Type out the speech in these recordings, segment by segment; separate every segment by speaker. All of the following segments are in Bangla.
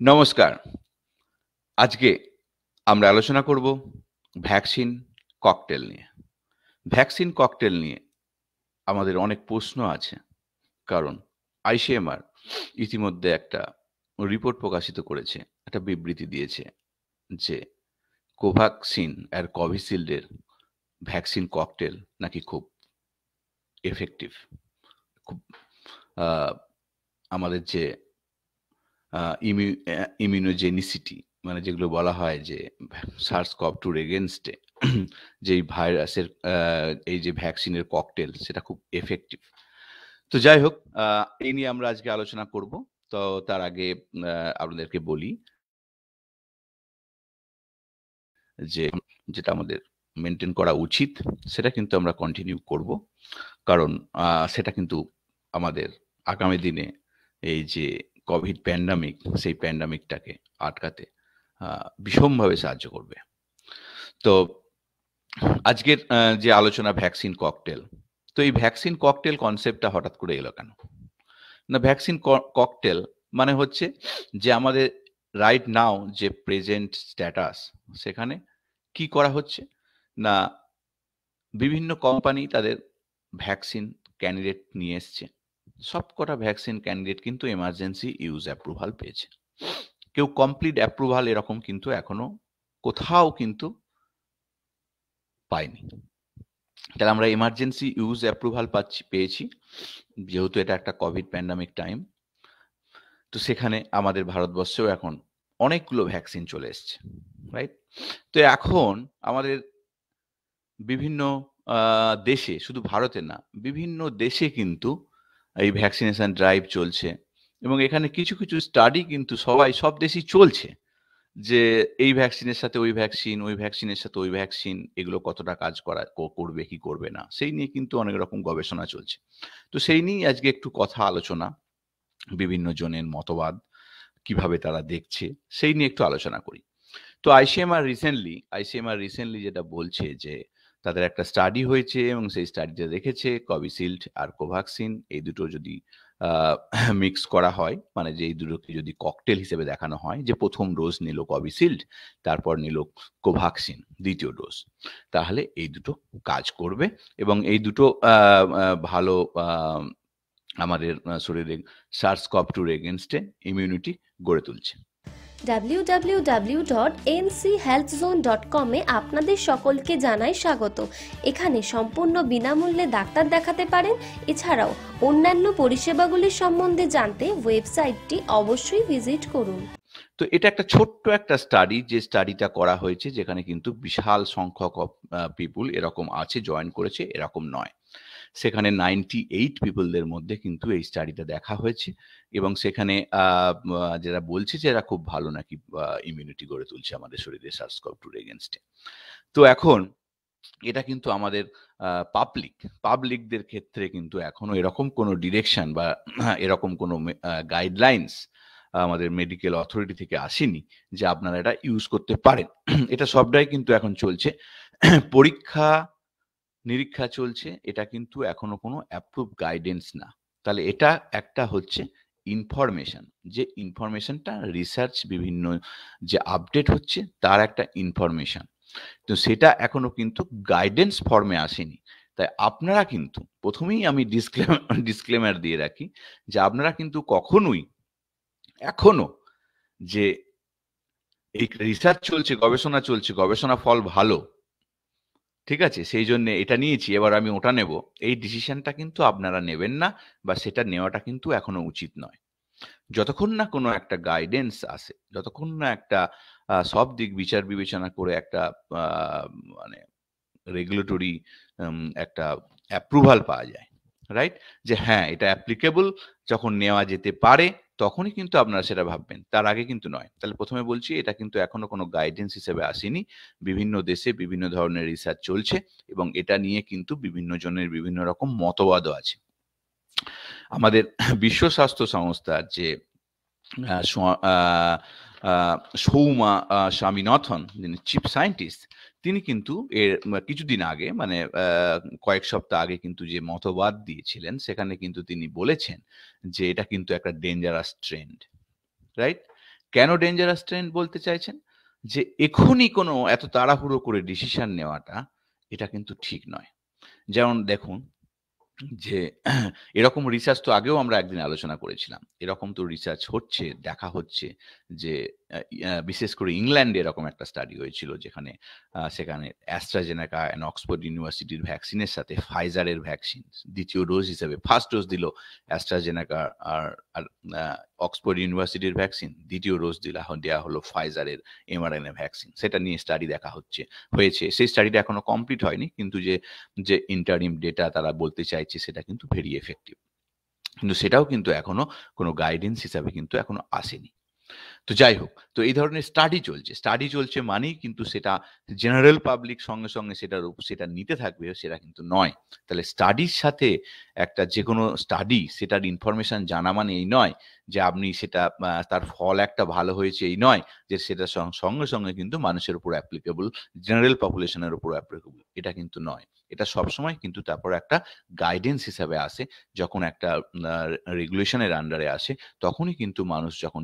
Speaker 1: নমস্কার। আজকে আমরা আলোচনা করব ভ্যাকসিন ককটেল নিয়ে। ভ্যাকসিন ককটেল নিয়ে আমাদের অনেক প্রশ্ন আছে। কারণ আইসিএমআর ইতিমধ্যে একটা রিপোর্ট প্রকাশিত করেছে, একটা বিবৃতি দিয়েছে যে কোভ্যাক্সিন আর কোভিশিল্ডের ভ্যাকসিন ককটেল নাকি খুব এফেক্টিভ। খুব আ আমাদের যে আ ইমিউনোজেনিসিটি মানে যেগুলো বলা হয় যে SARS-CoV-2 এর এগেইনস্ট এ যেই ভাইরাসের এই যে ভ্যাকসিনের ককটেল সেটা খুব এফেক্টিভ। তো যাই হোক এই নিয়ে আমরা আজকে আলোচনা করব। তো তার আগে আ আপনাদেরকে বলি যে যেটা আমাদের মেইনটেইন করা উচিত সেটা কিন্তু আমরা কন্টিনিউ করব। কারণ সেটা কিন্তু আমাদের আগামী দিনে এই যে কোভিড প্যান্ডেমিক সেই প্যান্ডেমিকটাকে আটকাতে ভীষণভাবে সাহায্য করবে। তো আজকের যে আলোচনা ভ্যাকসিন ককটেল। তো এই ভ্যাকসিন ককটেল কনসেপ্টটা হঠাৎ করে এলো কেন? না ভ্যাকসিন ককটেল মানে হচ্ছে যে আমাদের রাইট নাও যে প্রেজেন্ট স্ট্যাটাস সেখানে কি করা হচ্ছে? না বিভিন্ন কোম্পানি তাদের ভ্যাকসিন ক্যান্ডিডেট নিয়ে এসছে। সবকটা ভ্যাকসিন ক্যান্ডিডেট কিন্তু এমার্জেন্সি ইউজ অ্যাপ্রুভাল পেয়েছে। কেউ কমপ্লিট অ্যাপ্রুভাল এরকম কিন্তু এখনো কোথাও কিন্তু পায়নি। তাহলে আমরা এমার্জেন্সি ইউজ অ্যাপ্রুভাল পেয়েছি। যেহেতু এটা একটা কোভিড প্যান্ডেমিক টাইম। তো সেখানে আমাদের ভারতবর্ষেও এখন অনেকগুলো ভ্যাকসিন চলে এসছে। রাইট? তো এখন আমাদের বিভিন্ন দেশে শুধু ভারতে না, বিভিন্ন দেশে কিন্তু এই ভ্যাকসিনেশন ড্রাইভ চলছে এবং এখানে কিছু, কিছু স্টাডি কিন্তু সব দেশেই চলছে। যে এই ভ্যাকসিনের সাথে ওই ভ্যাকসিন, ওই ভ্যাকসিনের সাথে ওই ভ্যাকসিন এগুলো কতটা কাজ করবে কি করবে না। সেই নিয়ে কিন্তু অনেক রকম গবেষণা চলছে। তো সেই নিয়েই আজকে একটু কথা আলোচনা, বিভিন্ন জনের মতবাদ, কিভাবে তারা দেখছে সেই নিয়ে একটু আলোচনা করি। তো আইসিএমআর রিসেন্টলি যেটা বলছে যে তাদের একটা স্টাডি হয়েছে এবং সেই স্টাডিতে দেখেছে কোভিশিল্ড আর কোভ্যাক্সিন এই দুটো যদি মিক্স করা হয় মানে যে এই দুটোকে যদি ককটেল হিসেবে দেখানো হয় যে প্রথম ডোজ নিল কোভিশিল্ড তারপর নিল কোভ্যাক্সিন দ্বিতীয় ডোজ তাহলে এই দুটো কাজ করবে এবং এই দুটো ভালো আমাদের শরীরে SARS-CoV-2 এর এগেইনস্টে ইমিউনিটি গড়ে তুলছে।
Speaker 2: www.nchealthzone.com এ আপনাদের সকলকে জানাই স্বাগত। এখানে সম্পূর্ণ বিনামূল্যে ডাক্তার দেখাতে পারেন। এছাড়াও অন্যান্য পরিষেবাগুলির সম্বন্ধে জানতে ওয়েবসাইটটি অবশ্যই ভিজিট করুন।
Speaker 1: তো এটা একটা ছোট্ট একটা স্টাডি যে স্টাডিটা করা হয়েছে যেখানে কিন্তু বিশাল সংখ্যক পিপুল এরকম আছে জয়েন করেছে এরকম নয়। সেখানে 98 পিপলদের মধ্যে কিন্তু এই স্টাডিটা দেখা হয়েছে এবং সেখানে যারা বলছে যে এরা খুব ভালো নাকি ইমিউনিটি গড়ে তুলছে আমাদের শরীরে SARS-CoV-2 এর এগেইনস্টে। তো এখন এটা কিন্তু আমাদের পাবলিকদের ক্ষেত্রে কিন্তু এখনো এরকম কোনো ডিরেকশন বা এরকম কোনো গাইডলাইনস আমাদের মেডিকেল অথরিটি থেকে আসেনি যে আপনারা এটা ইউজ করতে পারেন। এটা সবটাই কিন্তু এখন চলছে। পরীক্ষা-নিরীক্ষা চলছে। এটা কিন্তু এখনো কোনো অ্যাপ্রুভড গাইডেন্স না। তাহলে এটা একটা হচ্ছে ইনফরমেশন। যে ইনফরমেশনটা রিসার্চ বিভিন্ন যে আপডেট হচ্ছে তার একটা ইনফরমেশন। তো সেটা এখনো কিন্তু গাইডেন্স ফর্মে আসেনি। তাই আপনারা কিন্তু প্রথমেই আমি ডিসক্লেমার দিয়ে রাখি যে আপনারা কিন্তু কখনোই এখনো যে এই রিসার্চ চলছে, গবেষণা চলছে, গবেষণা ফল ভালো। ঠিক আছে? সেইজন্যে এটা নিয়েছি, এবার আমি ওটা নেব। এই ডিসিশনটা কিন্তু আপনারা নেবেন না বা সেটা নেওয়াটা কিন্তু এখনো উচিত নয়। যতক্ষণ না কোনো একটা গাইডেন্স আসে, যতক্ষণ না একটা সব দিক বিচার বিবেচনা করে একটা আ মানে রেগুলেটরি একটা অ্যাপ্রুভাল পাওয়া যায়। রাইট? যে হ্যাঁ, এটা অ্যাপ্লিকেবল যখন নেওয়া যেতে পারে, তখনই কিন্তু আপনারা সেটা ভাববেন। তার আগে কিন্তু নয়। তাহলে ১ম এ বলছি এটা কিন্তু এখনো কোনো গাইডেন্স হিসেবে আসেনি। বিভিন্ন দেশে বিভিন্ন ধরনের রিসার্চ চলছে এবং এটা নিয়ে কিন্তু বিভিন্ন জনের বিভিন্ন রকম মতবাদও আছে। আমাদের বিশ্ব স্বাস্থ্য সংস্থার যে আ স আ আ সৌমা স্বামীনাথন যিনি চিফ সায়েন্টিস্ট তিনি কিন্তু এর কিছুদিন আগে মানে কয়েক সপ্তাহ আগে কিন্তু যে মতবাদ দিয়েছিলেন সেখানে কিন্তু তিনি বলেছেন যে এটা কিন্তু একটা ডেঞ্জারাস ট্রেন্ড। রাইট? কেন ডেঞ্জারাস স্ট্রেন বলতে চাইছেন? যে এখনই কোনো এত তাড়াহুড়ো করে ডিসিশন নেওয়াটা এটা কিন্তু ঠিক নয়। যেমন দেখুন যে এরকম রিসার্চ তো আগেও আমরা একদিন আলোচনা করেছিলাম। এরকম তো রিসার্চ হচ্ছে, দেখা হচ্ছে যে বিশেষ করে ইংল্যান্ডে এরকম একটা স্টাডি হয়েছিল যেখানে সেখানে AstraZeneca অ্যান্ড অক্সফোর্ড ইউনিভার্সিটির ভ্যাকসিনের সাথে Pfizer এর ভ্যাকসিন ২য় ডোজ হিসেবে 1st ডোজ দিল AstraZeneca আর আর আ অক্সফোর্ড ইউনিভার্সিটির ভ্যাকসিন, ২য় ডোজ দেয়া হলো Pfizer এর mRNA ভ্যাকসিন। সেটা নিয়ে স্টাডি দেখা হয়েছে। সেই স্টাডিটা এখনো কমপ্লিট হয়নি। কিন্তু যে ইন্টারিম ডেটা তারা বলতে চাইছে সেটা কিন্তু ভেরি এফেক্টিভ। কিন্তু সেটাও কিন্তু এখনো কোনো গাইডেন্স হিসাবে কিন্তু এখনো আসেনি। তো যাই হোক, তো এই ধরনের স্টাডি চলছে। স্টাডি চলছে মানেই কিন্তু সেটা জেনারেল পাবলিক সঙ্গে, সঙ্গে সেটা নিতে থাকবে সেটা কিন্তু নয়। তাহলে স্টাডির সাথে একটা যেকোনো স্টাডি সেটার ইনফরমেশন জানা মানে এই নয় যে আপনি সেটা তার ফল একটা ভালো হয়েছে এই নয় যে সেটা সঙ্গে, সঙ্গে কিন্তু মানুষের উপর অ্যাপ্লিকেবল, জেনারেল পপুলেশনের উপর অ্যাপ্লিকেবল। এটা কিন্তু নয়। এটা সবসময় কিন্তু তারপর একটা গাইডেন্স হিসাবে আসে। যখন একটা আ রেগুলেশনের আন্ডারে আসে তখনই কিন্তু মানুষ যখন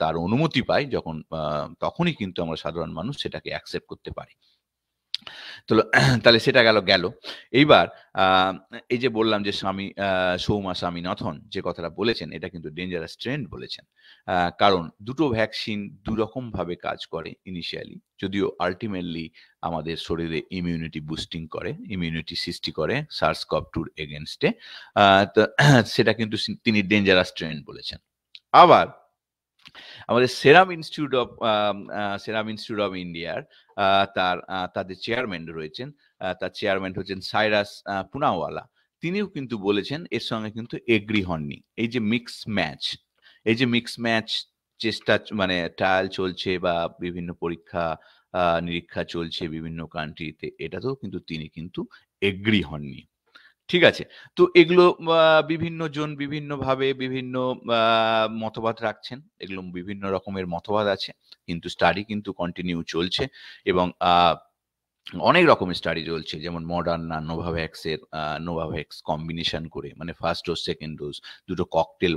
Speaker 1: তার অনুমতি পাই যখন তখনই কিন্তু আমরা সাধারণ মানুষ সেটাকে অ্যাকসেপ্ট করতে পারি। তো তাহলে সেটা গেল। এইবার আ এই যে বললাম যে সৌমা স্বামীনাথন যে কথাটা বলেছেন এটা কিন্তু ডেঞ্জারাস ট্রেন্ড বলেছেন। কারণ দুটো ভ্যাকসিন দুরকমভাবে কাজ করে ইনিশিয়ালি। যদিও আল্টিমেটলি আমাদের শরীরে ইমিউনিটি বুস্টিং করে, ইমিউনিটি সৃষ্টি করে SARS-CoV-2 এর এগেইনস্ট এ। তো সেটা কিন্তু তিনি ডেঞ্জারাস ট্রেন্ড বলেছেন। আবার আমাদের সেরাম ইনস্টিটিউট অফ ইন্ডিয়ার তাদের চেয়ারম্যান রয়েছেন। তার চেয়ারম্যান হচ্ছেন সাইরাস পুনাওয়ালা। তিনিও কিন্তু বলেছেন এর সঙ্গে কিন্তু এগ্রি হননি। এই যে মিক্স ম্যাচ চেষ্টা মানে ট্রায়াল চলছে বা বিভিন্ন পরীক্ষা নিরীক্ষা চলছে বিভিন্ন কান্ট্রিতে এটাতেও কিন্তু তিনি কিন্তু এগ্রি হননি। ঠিক আছে? তো এগুলো বিভিন্ন জন বিভিন্নভাবে বিভিন্ন আ মতবাদ রাখছেন। এগুলো বিভিন্ন রকমের মতবাদ আছে। কিন্তু স্টাডি কিন্তু কন্টিনিউ চলছে এবং অনেক রকমের স্টাডি চলছে। যেমন মডার্না, নোভাভ্যাক্স কম্বিনেশন করে মানে 1st ডোজ, 2nd ডোজ দুটো ককটেল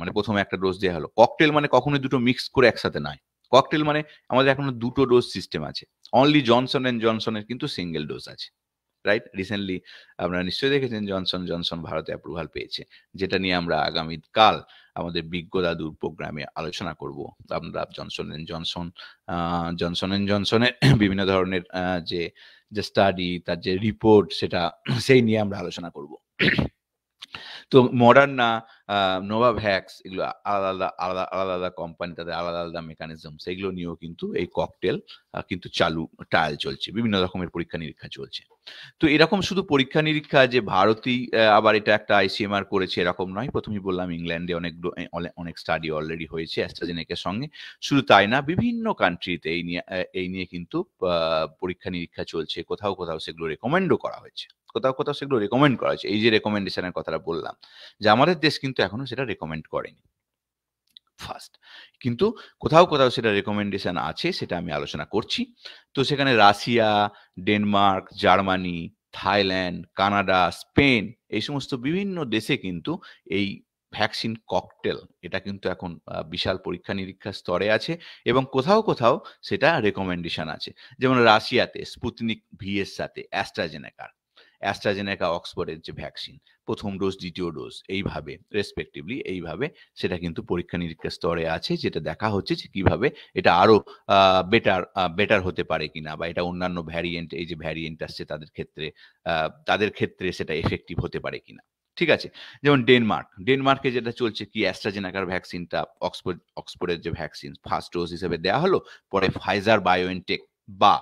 Speaker 1: মানে ১ম এ একটা ডোজ দেয়া হলো। ককটেল মানে কখনোই দুটো মিক্স করে একসাথে নয়। ককটেল মানে আমাদের এখনো ২ টো ডোজ সিস্টেম আছে। অনলি জনসন অ্যান্ড জনসন এর কিন্তু সিঙ্গেল ডোজ আছে। রাইট? রিসেন্টলি আপনারা নিশ্চয়ই দেখেছেন জনসন ভারতে অ্যাপ্রুভাল পেয়েছে। যেটা নিয়ে আমরা আগামীকাল আমাদের বিজ্ঞ দাদুর প্রোগ্রামে আলোচনা করব। আমরা জনসন অ্যান্ড জনসনের বিভিন্ন ধরনের যে স্টাডি তার যে রিপোর্ট সেটা সেই নিয়ে আমরা আলোচনা করব। তো মডার্না, নোভাভ্যাক্স এগুলো আলাদা কোম্পানি তাদের আলাদা মেকানিজম সেগুলো নিয়েও কিন্তু এই ককটেল কিন্তু ট্রায়াল চলছে। বিভিন্ন রকমের পরীক্ষা-নিরীক্ষা চলছে। তো এরকম শুধু পরীক্ষা-নিরীক্ষা যে ভারতেই আবার এটা একটা ICMR করেছে এরকম নয়। ১ম এই বললাম ইংল্যান্ডে অনেক স্টাডি অলরেডি হয়েছে AstraZeneca র সঙ্গে। শুধু তাই না বিভিন্ন কান্ট্রিতে এই নিয়ে কিন্তু পরীক্ষা-নিরীক্ষা চলছে। কোথাও সেগুলো রেকমেন্ডও করা হয়েছে। কোথাও সেগুলো রেকমেন্ড করা হয়েছে। এই যে রেকমেন্ডেশন এর কথাটা বললাম, যে আমাদের দেশ কিন্তু এখনো সেটা রেকমেন্ড করেনি। ফার্স্ট। কিন্তু কোথাও সেটা রেকমেন্ডেশন আছে সেটা আমি আলোচনা করছি। তো সেখানে Russia, Denmark, Germany, Thailand, Canada, Spain এই সমস্ত বিভিন্ন দেশে কিন্তু এই ভ্যাকসিন ককটেল এটা কিন্তু এখন বিশাল পরীক্ষা-নিরীক্ষার স্তরে আছে এবং কোথাও সেটা রেকমেন্ডেশন আছে। যেমন রাশিয়াতে স্পুতনিক ভি এর সাথে অ্যাস্ট্রাজেনেকা অক্সফোর্ডের যে ভ্যাকসিন ১ম ডোজ, ২য় ডোজ এইভাবে রেসপেক্টিভলি এইভাবে সেটা কিন্তু পরীক্ষা-নিরীক্ষার স্তরে আছে যেটা দেখা হচ্ছে যে কিভাবে এটা আরো বেটার হতে পারে কিনা বা এটা অন্যান্য এই যে ভ্যারিয়েন্ট আসছে তাদের ক্ষেত্রে সেটা এফেক্টিভ হতে পারে কিনা। ঠিক আছে? যেমন ডেনমার্কে যেটা চলছে কি অ্যাস্ট্রাজেনেকার ভ্যাকসিনটা অক্সফোর্ডের যে ভ্যাকসিন 1st ডোজ হিসেবে দেয়া হলো। পরে Pfizer BioNTech বা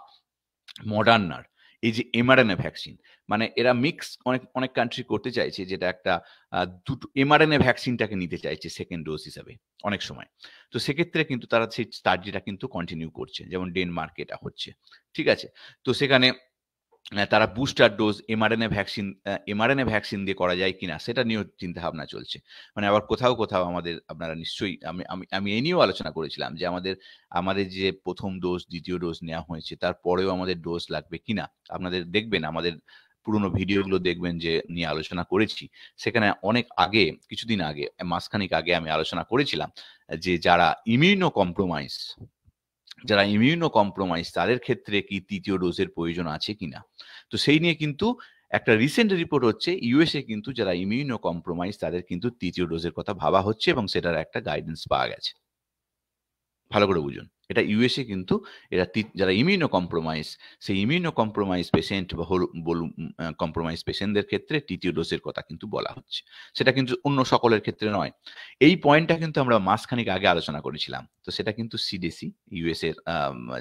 Speaker 1: মডার্নার এই যে mRNA ভ্যাকসিন মানে এরা অনেক কান্ট্রি করতে চাইছে যেটা একটা দুটো mRNA ভ্যাকসিনটাকে নিতে চাইছে 2nd ডোজ হিসাবে অনেক সময়। তো সেক্ষেত্রে কিন্তু তারা সেই স্টাডিটা কিন্তু কন্টিনিউ করছে। যেমন ডেনমার্কে এটা হচ্ছে। ঠিক আছে? তো সেখানে তারা বুস্টার ডোজ mRNA ভ্যাকসিন দিয়ে করা যায় কিনা সেটা নিয়েও চিন্তাভাবনা চলছে। মানে আবার কোথাও আপনারা নিশ্চয়ই আমি এই নিয়েও আলোচনা করেছিলাম যে আমাদের যে ১ম ডোজ, ২য় ডোজ নেওয়া হয়েছে তারপরেও আমাদের ডোজ লাগবে কিনা? আপনাদের দেখবেন আমাদের পুরোনো ভিডিওগুলো দেখবেন যে নিয়ে আলোচনা করেছি, সেখানে অনেক আগে, কিছুদিন আগে, মাসখানেক আগে আমি আলোচনা করেছিলাম যে যারা ইমিউনো কম্প্রোমাইজ তাদের ক্ষেত্রে কি তৃতীয় ডোজের প্রয়োজন আছে কিনা। তো সেই নিয়ে কিন্তু একটা রিসেন্ট রিপোর্ট হচ্ছে, ইউএসএ কিন্তু যারা ইমিউনো কম্প্রোমাইজ তাদের কিন্তু তৃতীয় ডোজের কথা ভাবা হচ্ছে এবং সেটার একটা গাইডেন্স পাওয়া গেছে। ভালো করে বুঝুন, এটা ইউএসএ কিন্তু এরা যারা ইমিউনো কম্প্রোমাইজ, সেই ইমিউনো কম্প্রোমাইজ পেশেন্ট বা বলুন কম্প্রোমাইজ পেশেন্টদের ক্ষেত্রে তৃতীয় ডোজের কথা কিন্তু বলা হচ্ছে, সেটা কিন্তু অন্য সকলের ক্ষেত্রে নয়। এই পয়েন্টটা কিন্তু আমরা মাসখানেক আগে আলোচনা করেছিলাম। তো সেটা কিন্তু সিডিসি, ইউএস এর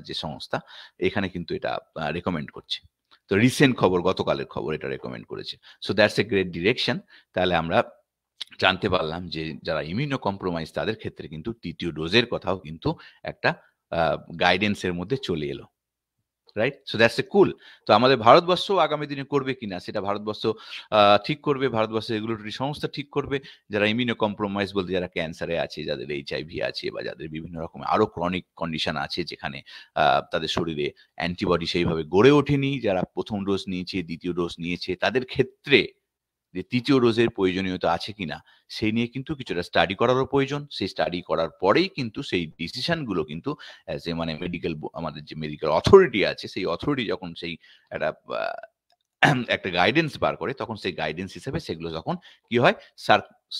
Speaker 1: যে সংস্থা, এখানে কিন্তু এটা রেকমেন্ড করছে। তো রিসেন্ট খবর, গতকালের খবর, এটা রেকমেন্ড করেছে। So that's a great direction. তাহলে আমরা জানতে পারলাম যে যারা ইমিউনো কম্প্রোমাইজ তাদের ক্ষেত্রে কিন্তু তৃতীয় ডোজের কথাও কিন্তু একটা গাইডেন্সের মধ্যে চলে এলো, রাইট? সো দ্যাটস এ কুল। তো আমাদের ভারতবর্ষ আগামী দিনে করবে কিনা সেটা ভারতবর্ষ ঠিক করবে, ভারতবর্ষের রেগুলেটরি সংস্থা ঠিক করবে। যারা ইমিউনো কম্প্রোমাইজ বলতে যারা ক্যান্সারে আছে, যাদের এইচআইভি আছে, বা যাদের বিভিন্ন রকমের আরো ক্রনিক কন্ডিশন আছে যেখানে তাদের শরীরে অ্যান্টিবডি সেইভাবে গড়ে ওঠেনি, যারা প্রথম ডোজ নিয়েছে, দ্বিতীয় ডোজ নিয়েছে, তাদের ক্ষেত্রে যে তৃতীয় ডোজের প্রয়োজনীয়তা আছে কিনা সেই নিয়ে কিন্তু কিছুটা স্টাডি করারও প্রয়োজন। সেই স্টাডি করার পরেই কিন্তু সেই ডিসিশনগুলো কিন্তু অ্যাজ এ মানে আমাদের যে মেডিকেল অথরিটি আছে, সেই অথরিটি যখন সেই একটা গাইডেন্স বার করে, তখন সেই গাইডেন্স হিসেবে সেগুলো যখন কি হয়,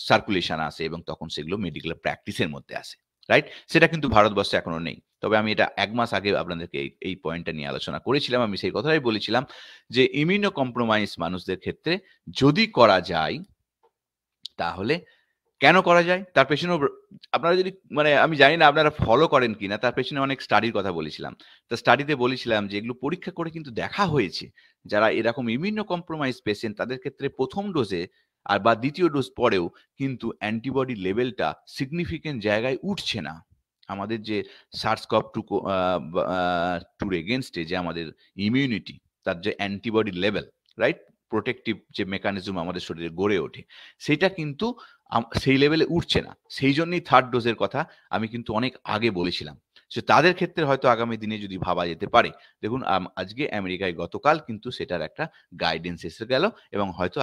Speaker 1: সার্কুলেশন আসে এবং তখন সেগুলো মেডিকেল প্র্যাকটিসের মধ্যে আসে, রাইট? সেটা কিন্তু ভারতবর্ষে এখনো নেই। তবে আমি এটা 1 মাস আগে আপনাদেরকে এই পয়েন্টটা নিয়ে আলোচনা করেছিলাম। আমি সেই কথাটাই বলেছিলাম যে ইমিউনো কম্প্রোমাইজ মানুষদের ক্ষেত্রে যদি করা যায়, তাহলে কেন করা যায় তার পেছনেও আপনারা যদি মানে আমি জানি না আপনারা ফলো করেন কিনা, তার পেছনে অনেক স্টাডির কথা বলেছিলাম। তো স্টাডিতে বলেছিলাম যে এগুলো পরীক্ষা করে কিন্তু দেখা হয়েছে যারা এরকম ইমিউনো কম্প্রোমাইজ পেশেন্ট তাদের ক্ষেত্রে প্রথম ডোজে আর বা দ্বিতীয় ডোজ পরেও কিন্তু অ্যান্টিবডি লেভেলটা সিগনিফিকেন্ট জায়গায় উঠছে না। আমাদের যে সার্স-কভ টুর এগেনস্টে যে আমাদের ইমিউনিটি, তার যে অ্যান্টিবডি লেভেল, রাইট, প্রোটেকটিভ যে মেকানিজম আমাদের শরীরে গড়ে ওঠে, সেটা কিন্তু সেই লেভেলে উঠছে না। সেই জন্যই থার্ড ডোজের কথা আমি কিন্তু অনেক আগে বলেছিলাম। সো তাদের ক্ষেত্রে হয়তো আগামী দিনে যদি ভাবা যেতে পারে। দেখুন আজকে আমেরিকায় গতকাল কিন্তু সেটার একটা গাইডেন্স এসে গেল এবং হয়তো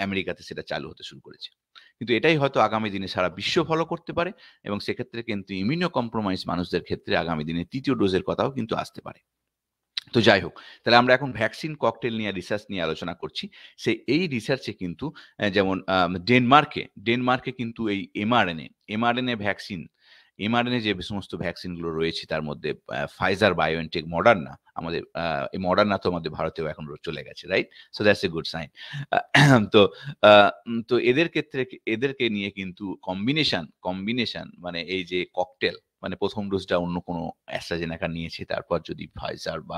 Speaker 1: আমেরিকাতে সেটা চালু হতে শুরু করেছে। কিন্তু এটাই হয়তো আগামী দিনে সারা বিশ্ব ফলো করতে পারে এবং সেক্ষেত্রে কিন্তু ইমিউনো কম্প্রোমাইজ মানুষদের ক্ষেত্রে আগামী দিনে তৃতীয় ডোজের কথাও কিন্তু আসতে পারে। তো যাই হোক, তাহলে আমরা এখন ভ্যাকসিন ককটেল নিয়ে রিসার্চ নিয়ে আলোচনা করছি। এই রিসার্চে কিন্তু যেমন ডেনমার্কে কিন্তু এই এমআরএনএ ভ্যাকসিন, এমআরএনএ যে সমস্ত ভ্যাকসিনগুলো রয়েছে তার মধ্যে ফাইজার, বায়োএনটেক, মডার্না, আমাদের এই মডার্না তো আমাদের ভারতেও এখন চলে গেছে, right? So that's a good sign. তো তো এদেরকে নিয়ে কিন্তু কম্বিনেশন মানে এই যে ককটেল, মানে প্রথম ডোজটা অন্য কোনো অ্যাস্ট্রাজেনেকা নিয়েছে, তারপর যদি ফাইজার বা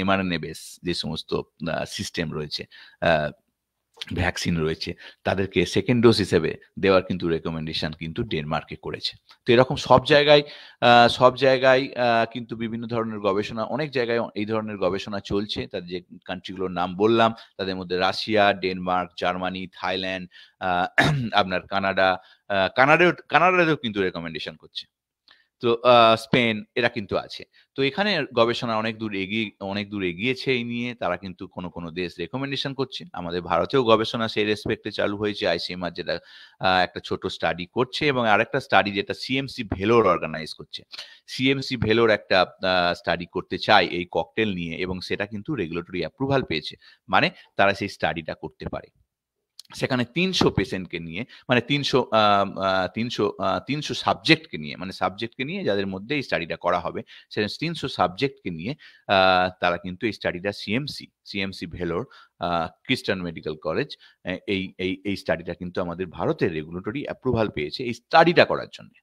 Speaker 1: এমআরএনএ বেস যে সমস্ত সিস্টেম রয়েছে, ভ্যাকসিন রয়েছে, তাদেরকে সেকেন্ড ডোজ হিসেবে দেওয়ার কিন্তু রেকমেন্ডেশন কিন্তু ডেনমার্কে করেছে। তো এরকম সব জায়গায় কিন্তু বিভিন্ন ধরনের গবেষণা, অনেক জায়গায় এই ধরনের গবেষণা চলছে। তাদের যে কান্ট্রিগুলোর নাম বললাম, তাদের মধ্যে রাশিয়া, ডেনমার্ক, জার্মানি, থাইল্যান্ড, আপনার কানাডাতেও কিন্তু রেকমেন্ডেশন করছে। তো স্পেন, এরা কিন্তু আছে। তো এখানে গবেষণা অনেক দূর এগিয়েছে এই নিয়ে। তারা কিন্তু কোনো দেশ রেকমেন্ডেশন করছে। আমাদের ভারতেও গবেষণা সেই রেসপেক্টে চালু হয়েছে। আইসিএমআর যেটা একটা ছোট স্টাডি করছে এবং আরেকটা স্টাডি যেটা সিএমসি ভেলোর অর্গানাইজ করছে। সিএমসি ভেলোর একটা স্টাডি করতে চায় এই ককটেল নিয়ে এবং সেটা কিন্তু রেগুলেটরি অ্যাপ্রুভাল পেয়েছে। মানে তারা সেই স্টাডিটা করতে পারে। সেখানে 300 পেশেন্টকে নিয়ে, মানে 300 সাবজেক্টকে নিয়ে যাদের মধ্যে এই স্টাডিটা করা হবে, সেখানে 300 সাবজেক্টকে নিয়ে তারা কিন্তু এই স্টাডিটা সিএমসি ভেলোর খ্রিস্টান মেডিকেল কলেজ, এই স্টাডিটা কিন্তু আমাদের ভারতের রেগুলেটরি অ্যাপ্রুভাল পেয়েছে এই স্টাডিটা করার জন্য।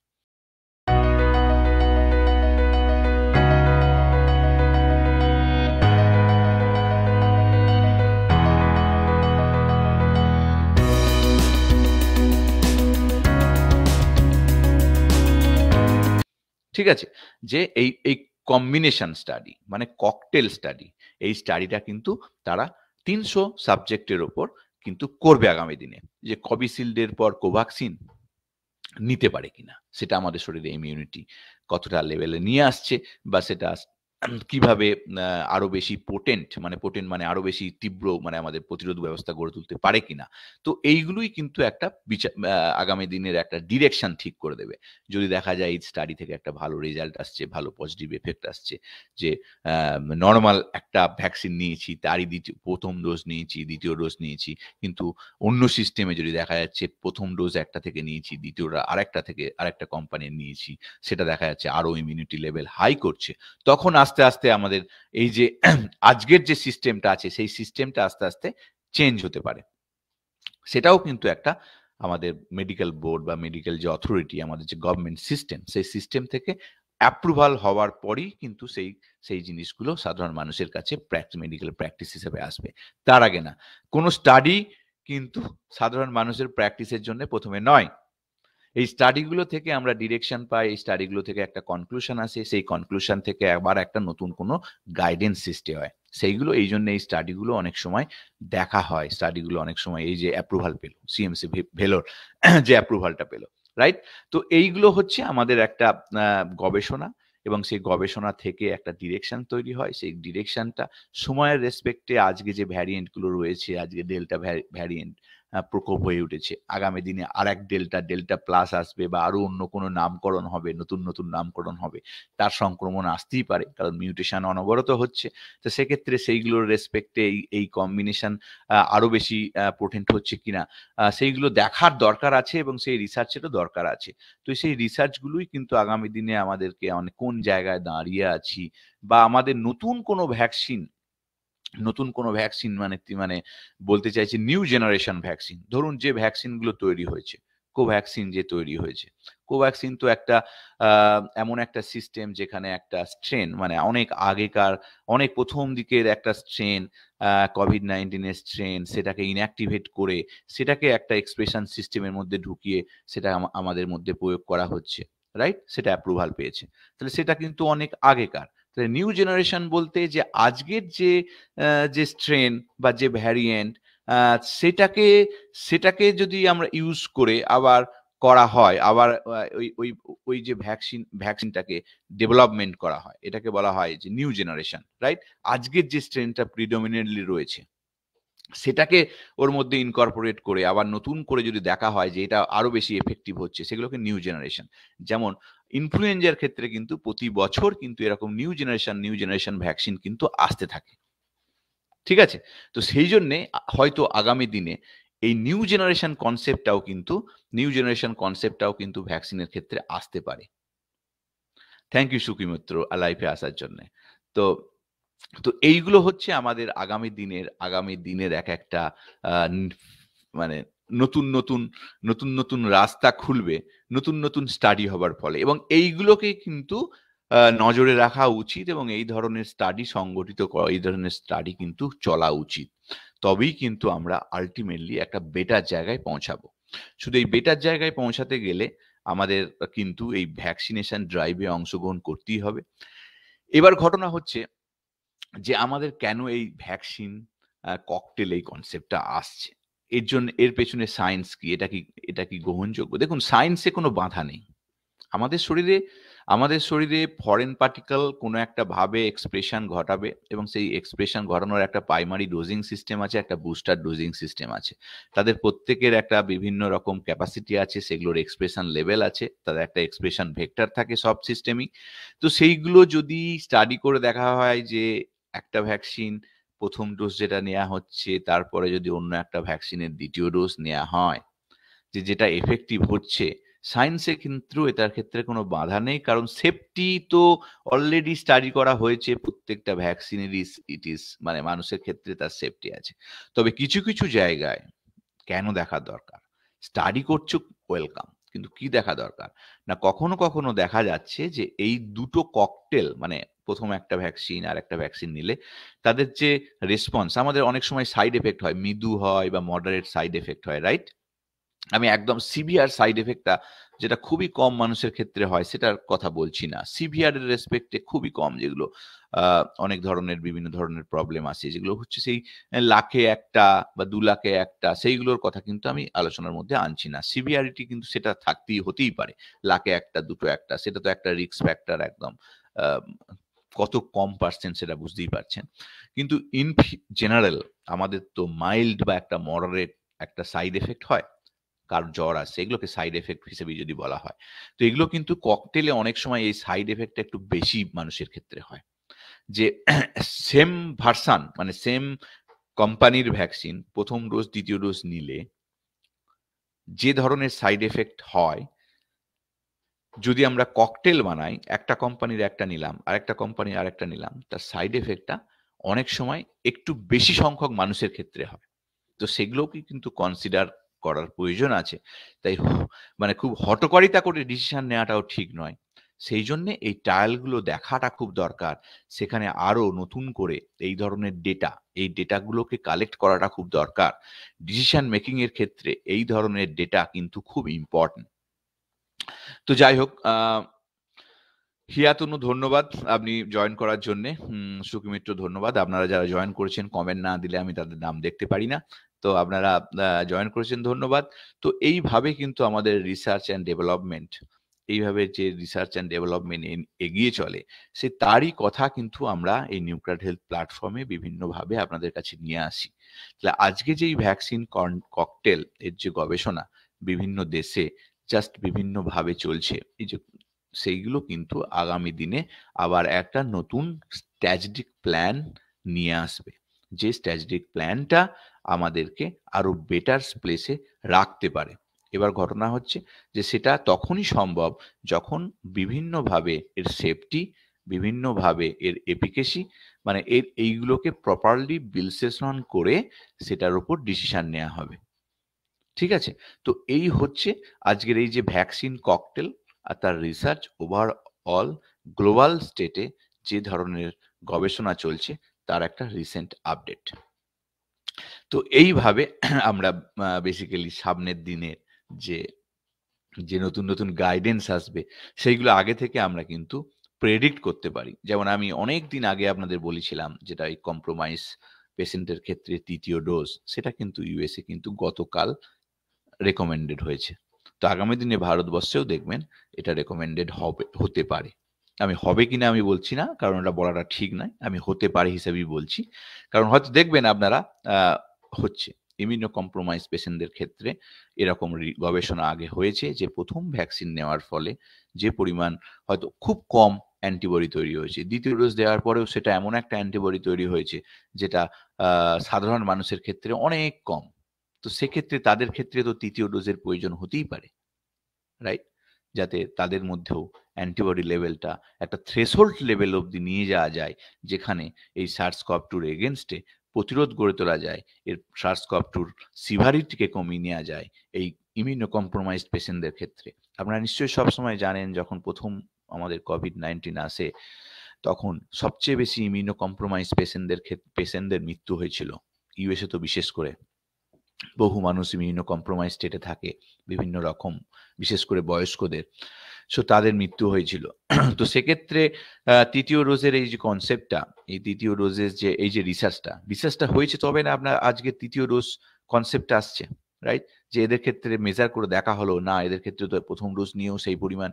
Speaker 1: ঠিক আছে, যে এই কম্বিনেশন স্টাডি মানে ককটেল স্টাডি, এই স্টাডিটা কিন্তু তারা 300 সাবজেক্টের ওপর কিন্তু করবে আগামী দিনে, যে কোভিশিল্ডের পর কোভ্যাক্সিন নিতে পারে কিনা, সেটা আমাদের শরীরে ইমিউনিটি কতটা লেভেলে নিয়ে আসছে বা সেটা কিভাবে আরো বেশি পোটেন্ট মানে আরো বেশি তীব্র মানে আমাদের প্রতিরোধ ব্যবস্থা গড়ে তুলতে পারে কিনা। তো এইগুলোই কিন্তু একটা আগামী দিনের একটা ডিরেকশন ঠিক করে দেবে। যদি দেখা যায় এই স্টাডি থেকে একটা ভালো রেজাল্ট আসছে, ভালো পজিটিভ এফেক্ট আসছে, যে নরমাল একটা ভ্যাকসিন নিয়েছি, তারই প্রথম ডোজ নিয়েছি, দ্বিতীয় ডোজ নিয়েছি, কিন্তু অন্য সিস্টেমে যদি দেখা যাচ্ছে প্রথম ডোজ একটা থেকে নিয়েছি, দ্বিতীয়টা আরেকটা থেকে আরেকটা কোম্পানির নিয়েছি, সেটা দেখা যাচ্ছে আরো ইমিউনিটি লেভেল হাই করছে, তখন আস্তে আস্তে আমাদের এই যে আজকের যে সিস্টেমটা আছে সেই সিস্টেমটা আস্তে আস্তে চেঞ্জ হতে পারে। সেটাও কিন্তু একটা আমাদের মেডিকেল বোর্ড বা মেডিকেল যে অথরিটি, আমাদের যে গভর্নমেন্ট সিস্টেম, সেই সিস্টেম থেকে অ্যাপ্রুভাল হওয়ার পরই কিন্তু সেই জিনিসগুলো সাধারণ মানুষের কাছে মেডিকেল প্র্যাকটিস হিসেবে আসবে, তার আগে না। কোনো স্টাডি কিন্তু সাধারণ মানুষের প্র্যাকটিসের জন্য প্রথমে নয়। এই স্টাডিগুলো থেকে আমরা ডিরেকশন পাই, এই স্টাডিগুলো থেকে একটা কনক্লুশন আসে, সেই কনক্লুশন থেকে আবার একটা নতুন কোনো গাইডেন্স সৃষ্টি হয়। সেইগুলো এই জন্য এই স্টাডিগুলো অনেক সময় দেখা হয়, স্টাডিগুলো অনেক সময় এই যে অ্যাপ্রুভাল পেল, সিএমসি ভেলোর যে অ্যাপ্রুভালটা পেল, রাইট? তো এইগুলো হচ্ছে আমাদের একটা গবেষণা, এবং সেই গবেষণা থেকে একটা ডিরেকশন তৈরি হয়। সেই ডিরেকশনটা সময়ের রেসপেক্টে আজকে যে ভ্যারিয়েন্টগুলো রয়েছে, আজকে ডেল্টা ভ্যারিয়েন্ট প্রকোপ হয়ে উঠেছে, আগামী দিনে আরেক ডেল্টা প্লাস আসবে, বা আরো অন্য কোনো নামকরণ হবে, নতুন নতুন নামকরণ হবে, তার সংক্রমণ আসতেই পারে, কারণ মিউটেশন অনবরত হচ্ছে। তো সেক্ষেত্রে সেইগুলোর রেসপেক্টে এই কম্বিনেশন আরো বেশি পোটেন্ট হচ্ছে কিনা সেইগুলো দেখার দরকার আছে, এবং সেই রিসার্চেরও দরকার আছে। তো সেই রিসার্চগুলোই কিন্তু আগামী দিনে আমাদেরকে কোন জায়গায় দাঁড়িয়ে আছি, বা আমাদের নতুন কোনো ভ্যাকসিন মানে বলতে চাইছি নিউ জেনারেশন ভ্যাকসিন। ধরুন যে ভ্যাকসিনগুলো তৈরি হয়েছে, কোভ্যাক্সিন যে তৈরি হয়েছে, কোভ্যাক্সিন তো একটা এমন একটা সিস্টেম যেখানে একটা স্ট্রেন, মানে অনেক আগেকার, অনেক প্রথম দিকের একটা স্ট্রেন, কোভিড-19 স্ট্রেন, সেটাকে ইনঅ্যাক্টিভেট করে সেটাকে একটা এক্সপ্রেশন সিস্টেমের মধ্যে ঢুকিয়ে সেটা আমাদের মধ্যে প্রয়োগ করা হচ্ছে, রাইট? সেটা অ্যাপ্রুভাল পেয়েছে। তাহলে সেটা কিন্তু অনেক আগেকার। তাহলে নিউ জেনারেশন বলতে যে আজকের যে স্ট্রেন বা যে ভ্যারিয়েন্ট, সেটাকে সেটাকে যদি আমরা ইউজ করে আবার করা হয়, আবার ওই ওই ওই যে ভ্যাকসিনটাকে ডেভেলপমেন্ট করা হয়, এটাকে বলা হয় যে নিউ জেনারেশন, রাইট? আজকের যে স্ট্রেনটা প্রিডমিনেন্টলি রয়েছে সেটাকে ওর মধ্যে ইনকর্পোরেট করে আবার নতুন করে যদি দেখা হয় যে এটা আরো বেশি এফেক্টিভ হচ্ছে, সেগুলোকে নিউ জেনারেশন। যেমন ইনফ্লুয়েঞ্জার ক্ষেত্রে কিন্তু প্রতি বছর কিন্তু এরকম নিউ জেনারেশন ভ্যাকসিন কিন্তু আসতে থাকে, ঠিক আছে? তো সেই জন্যে হয়তো আগামী দিনে এই নিউ জেনারেশন কনসেপ্টটাও কিন্তু ভ্যাকসিনের ক্ষেত্রে আসতে পারে। থ্যাংক ইউ সুকি মিত্র লাইফে আসার জন্য। তো তো এইগুলো হচ্ছে আমাদের আগামী দিনের এক একটা মানে নতুন নতুন নতুন রাস্তা খুলবে, নতুন স্টাডি হবার ফলে, এবং এইগুলোকে কিন্তু নজরে রাখা উচিত, এবং এই ধরনের স্টাডি সংগঠিত করা, এই ধরনের স্টাডি কিন্তু চলা উচিত। তবেই কিন্তু আমরা আলটিমেটলি একটা বেটার জায়গায় পৌঁছাবো। শুধু এই বেটার জায়গায় পৌঁছাতে গেলে আমাদের কিন্তু এই ভ্যাকসিনেশন ড্রাইভে অংশগ্রহণ করতেই হবে। এবার ঘটনা হচ্ছে যে আমাদের কেন এই ভ্যাকসিন ককটেল এই কনসেপ্টটা আসছে? এর পেছনে সায়েন্স কি? এটা কি গ্রহণযোগ্য? দেখুন, সায়েন্সে কোনো বাধা নেই। আমাদের শরীরে আমাদের শরীরে ফরেন পার্টিকেল কোনো একটা ভাবে এক্সপ্রেশন ঘটাবে, এবং সেই এক্সপ্রেশন ঘটানোর একটা প্রাইমারি ডোজিং সিস্টেম আছে, একটা বুস্টার ডোজিং সিস্টেম আছে। তাদের প্রত্যেকের একটা বিভিন্ন রকম ক্যাপাসিটি আছে, সেগুলোর এক্সপ্রেশন লেভেল আছে, তাদের একটা এক্সপ্রেশন ভেক্টর থাকে সব সিস্টেমই। তো সেইগুলো যদি স্টাডি করে দেখা হয় যে একটা ভ্যাকসিন প্রথম ডোজ যেটা নেওয়া হচ্ছে, তারপরে যদি অন্য একটা ভ্যাকসিনের দ্বিতীয় ডোজ নেওয়া হয়, যেটা এফেক্টিভ হচ্ছে, সায়েন্সের কিন্তু এটার ক্ষেত্রে কোনো বাধা নেই, কারণ সেফটি তো অলরেডি স্টাডি করা হয়েছে। প্রত্যেকটা ভ্যাকসিনেরই মানে মানুষের ক্ষেত্রে তার সেফটি আছে। তবে কিছু কিছু জায়গায় কেন দেখা দরকার? স্টাডি করছো, ওয়েলকাম, কিন্তু কি দেখা দরকার না, কখনো কখনো দেখা যাচ্ছে যে এই দুটো ককটেল, মানে প্রথম একটা ভ্যাকসিন আর একটা ভ্যাকসিন নিলে তাদের যে রেসপন্স, আমাদের অনেক সময় সাইড এফেক্ট হয়, মৃদু হয় বা মডারেট সাইড এফেক্ট হয়, রাইট? আমি একদম সিভিয়ার সাইড এফেক্টটা, যেটা খুবই কম মানুষের ক্ষেত্রে হয়, সেটার কথা বলছি না। সিভিয়ার এর রেসপেক্টে খুবই কম, যেগুলো অনেক ধরনের বিভিন্ন ধরনের প্রবলেম আছে, যেগুলো হচ্ছে সেই লাখে একটা বা 2 লাখে একটা, সেইগুলোর কথা কিন্তু আমি আলোচনার মধ্যে আনছি না। সিভিয়ারিটি কিন্তু সেটা হতেই পারে। লাখে একটা, দুটো একটা, সেটা তো একটা রিস্ক ফ্যাক্টর একদম। আ কত কম পার্সেন্ট সেটা বুঝতেই পারছেন। কিন্তু ইন জেনারেল আমাদের তো মাইল্ড বা একটা মডারেট একটা সাইড এফেক্ট হয়। কারোর জ্বর আসছে, এগুলোকে সাইড এফেক্ট হিসেবে যদি বলা হয়। তো এগুলো কিন্তু ককটেলে অনেক সময় এই সাইড এফেক্টটা একটু বেশি মানুষের ক্ষেত্রে হয়। যে সেম ভার্সান মানে সেম কোম্পানির ভ্যাকসিন ১ম ডোজ, ২য় ডোজ নিলে যে ধরনের সাইড এফেক্ট হয়, যদি আমরা ককটেল বানাই, একটা কোম্পানির একটা নিলাম, আরেকটা কোম্পানির আরেকটা নিলাম, তার সাইড এফেক্টটা অনেক সময় একটু বেশি সংখ্যক মানুষের ক্ষেত্রে হয়। তো সেগুলোকে কিন্তু কনসিডার করার প্রয়োজন আছে। তাই মানে খুব হঠকারিতা করে ডিসিশন নেওয়াটাও ঠিক নয়। সেই জন্যে এই ট্রায়ালগুলো দেখাটা খুব দরকার। সেখানে আরো নতুন করে এই ধরনের ডেটা, এই ডেটাগুলোকে কালেক্ট করাটা খুব দরকার। ডিসিশন মেকিং এর ক্ষেত্রে এই ধরনের ডেটা কিন্তু খুব ইম্পর্টেন্ট। তো যাই হোক, হিয়াতনু ধন্যবাদ আপনি জয়েন করার জন্যে। সুখমিত্র ধন্যবাদ। আপনারা যারা জয়েন করেছেন কমেন্ট না দিলে আমি তাদের নাম দেখতে পারি না। তো আপনারা জয়েন করেছেন, ধন্যবাদ। তো এইভাবে কিন্তু আমাদের রিসার্চ অ্যান্ড ডেভেলপমেন্ট, এইভাবে যে রিসার্চ অ্যান্ড ডেভেলপমেন্ট এগিয়ে চলে, সে তারই কথা কিন্তু আমরা এই নিউক্লিয়ার হেলথ প্ল্যাটফর্মে বিভিন্নভাবে আপনাদের কাছে নিয়ে আসি। তাহলে আজকে যেই ভ্যাকসিন ককটেল এর যে গবেষণা বিভিন্ন দেশে জাস্ট বিভিন্নভাবে চলছে, এই যে সেইগুলো কিন্তু আগামী দিনে আবার একটা নতুন স্ট্র্যাটেজিক প্ল্যান নিয়ে আসবে। যে স্ট্র্যাটেজিক প্ল্যানটা আমাদেরকে আরো বেটার প্লেসে রাখতে পারে। এবার ঘটনা হচ্ছে যে সেটা তখনই সম্ভব যখন বিভিন্নভাবে এর সেফটি, বিভিন্নভাবে এর এফিকেসি, মানে এইগুলোকে প্রপারলি বিশ্লেষণ করে সেটার উপর ডিসিশন নেওয়া হবে। ঠিক আছে? তো এই হচ্ছে আজকের এই যে ভ্যাকসিন ককটেল আর তার রিসার্চ ওভারঅল গ্লোবাল স্টেটে যে ধরনের গবেষণা চলছে তার একটা রিসেন্ট আপডেট। তো এইভাবে আমরা বেসিক্যালি সামনের দিনের যে যে নতুন নতুন গাইডেন্স আসবে সেইগুলো আগে থেকে আমরা কিন্তু প্রেডিক্ট করতে পারি। যেমন আমি অনেক দিন আগে আপনাদের বলেছিলাম, যেটা এই কম্প্রোমাইজ পেশেন্টের ক্ষেত্রে ৩য় ডোজ, সেটা কিন্তু ইউএসএ কিন্তু গতকাল রেকমেন্ডেড হয়েছে। তো আগামী দিনে ভারতবর্ষেও দেখবেন এটা রেকমেন্ডেড হতে পারে। আমি হবে কিনা আমি বলছি না, কারণ এটা বলাটা ঠিক নয়। আমি হতে পারে হিসেবেই বলছি। কারণ হয়তো দেখবেন আপনারা হচ্ছে ইমিউনো কম্প্রোমাইজ পেশেন্টদের ক্ষেত্রে এরকম গবেষণা আগে হয়েছে যে প্রথম ভ্যাকসিন নেওয়ার ফলে যে পরিমাণ হয়তো খুব কম অ্যান্টিবডি তৈরি হয়েছে, দ্বিতীয় ডোজ দেওয়ার পরেও সেটা এমন একটা অ্যান্টিবডি তৈরি হয়েছে যেটা সাধারণ মানুষের ক্ষেত্রে অনেক কম। তো সেক্ষেত্রে তাদের ক্ষেত্রে তো ৩য় ডোজের প্রয়োজন হতেই পারে, রাইট? যাতে তাদের মধ্যেও অ্যান্টিবডি লেভেলটা একটা থ্রেশহোল্ড লেভেল অবধি নিয়ে যাওয়া যায়, যেখানে এই SARS-CoV-2 এগেনস্টে প্রতিরোধ গড়ে তোলা যায়, এর SARS-CoV-2 সিভিরিটিকে কমিয়ে নেওয়া যায় এই ইমিউনো কম্প্রোমাইজড পেশেন্টদের ক্ষেত্রে। আপনারা নিশ্চয়ই সবসময় জানেন, যখন প্রথম আমাদের কোভিড-19 আসে তখন সবচেয়ে বেশি ইমিউনো কম্প্রোমাইজড পেশেন্টদের মৃত্যু হয়েছিল। ইউএসএ তো বিশেষ করে। বহু মানুষ ইমিউনো কম্প্রোমাইজ স্টেটে থাকে বিভিন্ন রকম, বিশেষ করে বয়স্কদের। সো তাদের মৃত্যু হয়েছিল। তো সেক্ষেত্রে ৩য় ডোজের এই যে কনসেপ্টটা, এই ৩য় ডোজের যে এই যে রিসার্চটা হয়েছে, তবে না আপনার আজকে ৩য় ডোজ কনসেপ্টটা আসছে, রাইট? যে এদের ক্ষেত্রে মেজার করে দেখা হলো, না এদের ক্ষেত্রে তো প্রথম ডোজ নিয়েও সেই পরিমাণ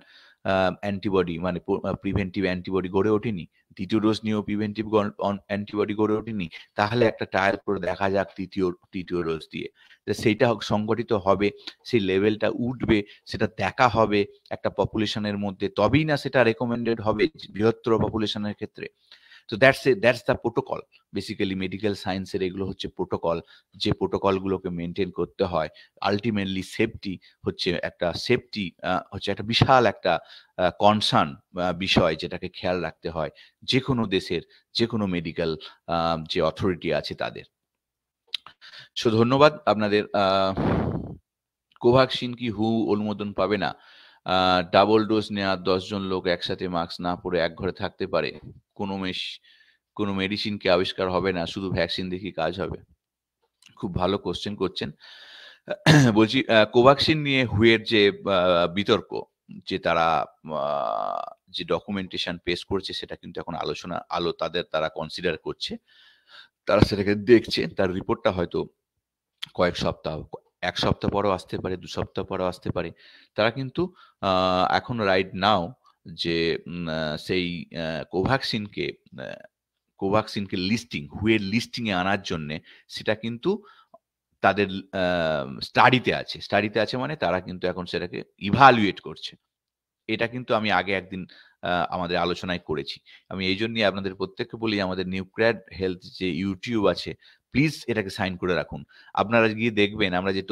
Speaker 1: অ্যান্টিবডি মানে প্রিভেন্টিভ অ্যান্টিবডি গড়ে ওঠেনি। ২য় ডোজ নিয়েও প্রিভেন্টিভ অ্যান্টিবডি গড়ে ওঠেনি। তাহলে একটা ট্রায়াল করে দেখা যাক ৩য় ডোজ দিয়ে। সেইটা সংগঠিত হবে, সেই লেভেলটা উঠবে, সেটা দেখা হবে একটা পপুলেশনের মধ্যে, তবেই না সেটা রেকমেন্ডেড হবে বৃহত্তর পপুলেশনের ক্ষেত্রে। তো that's the protocol. Basically medical সায়েন্সের এগুলো হচ্ছে প্রোটোকল, যে প্রোটোকলগুলোকে মেনটেন করতে হয়। আলটিমেটলি সেফটি হচ্ছে একটা বিশাল একটা কনসার্ন বিষয়, যেটাকে খেয়াল রাখতে হয় যে কোনো দেশের যে কোনো মেডিকেল যে অথরিটি আছে তাদের। সো ধন্যবাদ আপনাদের। কোভ্যাক্সিন কি হু অনুমোদন পাবে না? ডাবল ডোজ নেওয়া 10 জন লোক একসাথে মাস্ক না পরে এক ঘরে থাকতে পারে? কোনো মেডিসিন কি আবিষ্কার হবে না, শুধু ভ্যাকসিন দেখি কাজ হবে? খুব ভালো কোশ্চেন করছেন। বলছি কোভ্যাক্সিন নিয়ে হুয়ের যে বিতর্ক, যে তারা যে ডকুমেন্টেশন পেশ করছে, সেটা কিন্তু এখন তারা কনসিডার করছে, তারা সেটাকে দেখছে। তার রিপোর্টটা হয়তো কয়েক সপ্তাহ, ১ সপ্তাহ পরেও আসতে পারে, ২ সপ্তাহ পরেও আসতে পারে। তারা কিন্তু এখন রাইট নাও যে সেই কোভ্যাক্সিনকে লিস্টিং হুয়ের লিস্টিং এ আনার জন্য সেটা কিন্তু তাদের স্টাডিতে আছে মানে তারা কিন্তু এখন সেটাকে ইভালুয়েট করছে। এটা কিন্তু আমি আগে একদিন আমাদের আলোচনায় করেছি। আমি এই জন্যই আপনাদের প্রত্যেককে বলি আমাদের নিউক্লিয়ার হেলথ যে ইউটিউব আছে প্লিজ এটাকে সাইন করে রাখুন। আপনারা গিয়ে দেখবেন আমরা যে